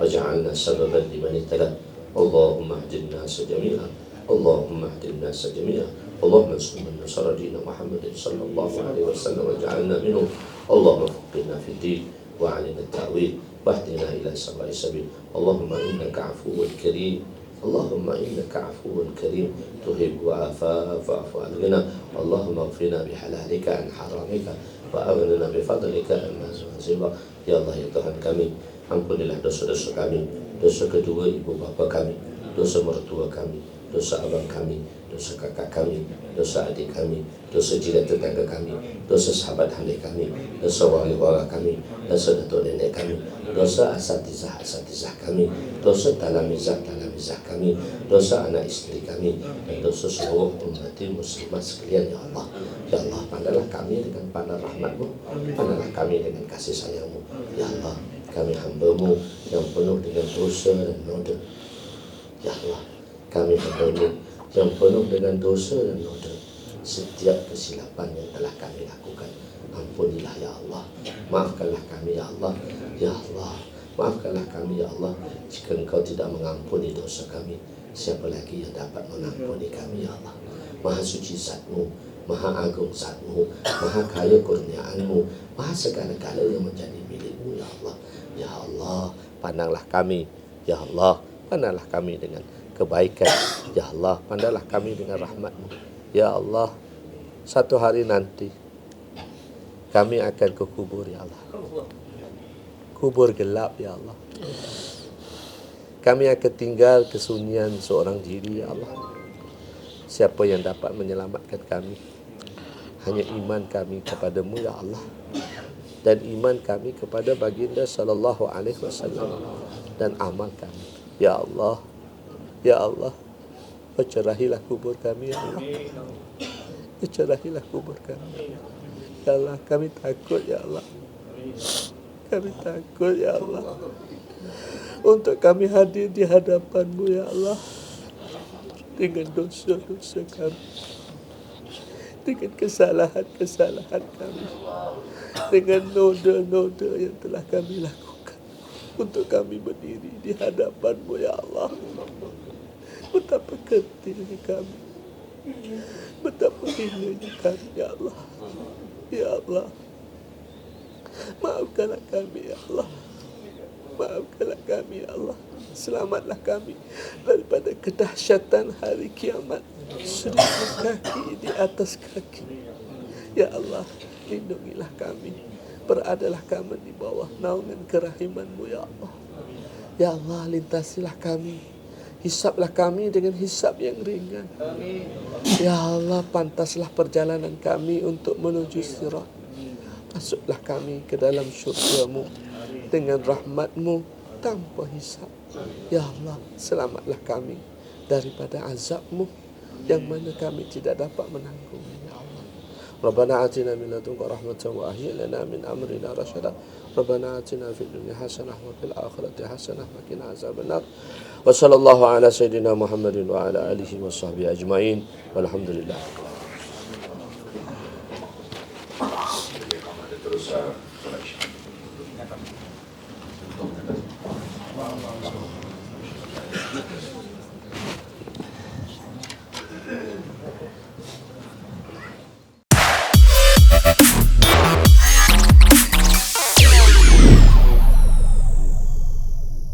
Waj'alna sababan liman ihtada. Allahumma hdina jami'an. Allahumma hdina jami'an. اللهم انصر من نصر دين محمد صلى الله عليه وسلم واجعلنا منهم. اللهم فقهنا في الدين وعلينا التأويل واهدنا إلى سواء السبيل. اللهم إنك عفو كريم. اللهم إنك عفو كريم تحب العفو فاعف عنا. اللهم اغفرنا بحلالك عن حرامك وأغننا بفضلك عما سواك. Ya Allah ya Tuhan kami, ampunilah dosa-dosa kami, dosa kedua ibu bapa kami, dosa mertua kami, dosa abang kami, dosa kakak kami, dosa adik kami, dosa jiran tetangga kami, dosa sahabat handai kami, dosa wali-wali kami, dosa datuk nenek kami, dosa asatizah kami, dosa talamizah kami, dosa anak isteri kami, dan dosa seluruh umat muslimah sekalian ya Allah. Ya Allah, pandanglah kami dengan pandang rahmat-Mu, pandanglah kami dengan kasih sayang-Mu. Ya Allah, kami hamba-Mu yang penuh dengan dosa dan noda. Ya Allah, kami hamba-Mu yang penuh dengan dosa dan noda. Setiap kesilapan yang telah kami lakukan, ampunilah ya Allah. Maafkanlah kami ya Allah. Ya Allah, maafkanlah kami ya Allah. Jika Engkau tidak mengampuni dosa kami, siapa lagi yang dapat mengampuni kami ya Allah. Maha suci Zat-Mu, Maha agung Zat-Mu, Maha kaya kurniaan-Mu, Maha segala-gala yang menjadi milik-Mu ya Allah. Ya Allah, pandanglah kami ya Allah, pandanglah kami dengan kebaikan. Ya Allah, pandanglah kami dengan rahmat-Mu. Ya Allah, satu hari nanti kami akan ke kubur ya Allah. Kubur gelap ya Allah. Kami akan tinggal kesunyian seorang diri ya Allah. Siapa yang dapat menyelamatkan kami? Hanya iman kami kepada-Mu ya Allah, dan iman kami kepada baginda sallallahu alaihi wasallam, dan amal kami. Ya Allah, ya Allah, percerahilah kubur kami ya Allah. Percerahilah kubur kami. Ya Allah, kami takut ya Allah. Kami takut ya Allah untuk kami hadir di hadapan-Mu ya Allah dengan dosa-dosa kami, dengan kesalahan-kesalahan kami, dengan noda-noda yang telah kami lakukan. Untuk kami berdiri di hadapan-Mu ya Allah, betapa kecilnya kami, betapa hinanya kami ya Allah. Ya Allah, maafkanlah kami ya Allah. Maafkanlah kami ya Allah. Selamatlah kami daripada kedahsyatan hari kiamat. 1000 kaki di atas kaki. Ya Allah, lindungilah kami. Beradalah kami di bawah naungan kerahiman-Mu ya Allah. Ya Allah, lintasilah kami. Hisablah kami dengan hisab yang ringan. Ya Allah, pantaslah perjalanan kami untuk menuju sirat. Masuklah kami ke dalam syurga-Mu dengan rahmat-Mu tanpa hisab. Ya Allah, selamatlah kami daripada azab-Mu yang mana kami tidak dapat menanggungnya ya Allah. ربنا آتنا من لدنك رحمة وهيئ لنا من أمرنا رشدا ربنا آتنا في الدنيا حسنة وفي الآخرة حسنة وقنا عذاب النار وصلى الله على سيدنا محمد وعلى آله وصحبه أجمعين والحمد لله.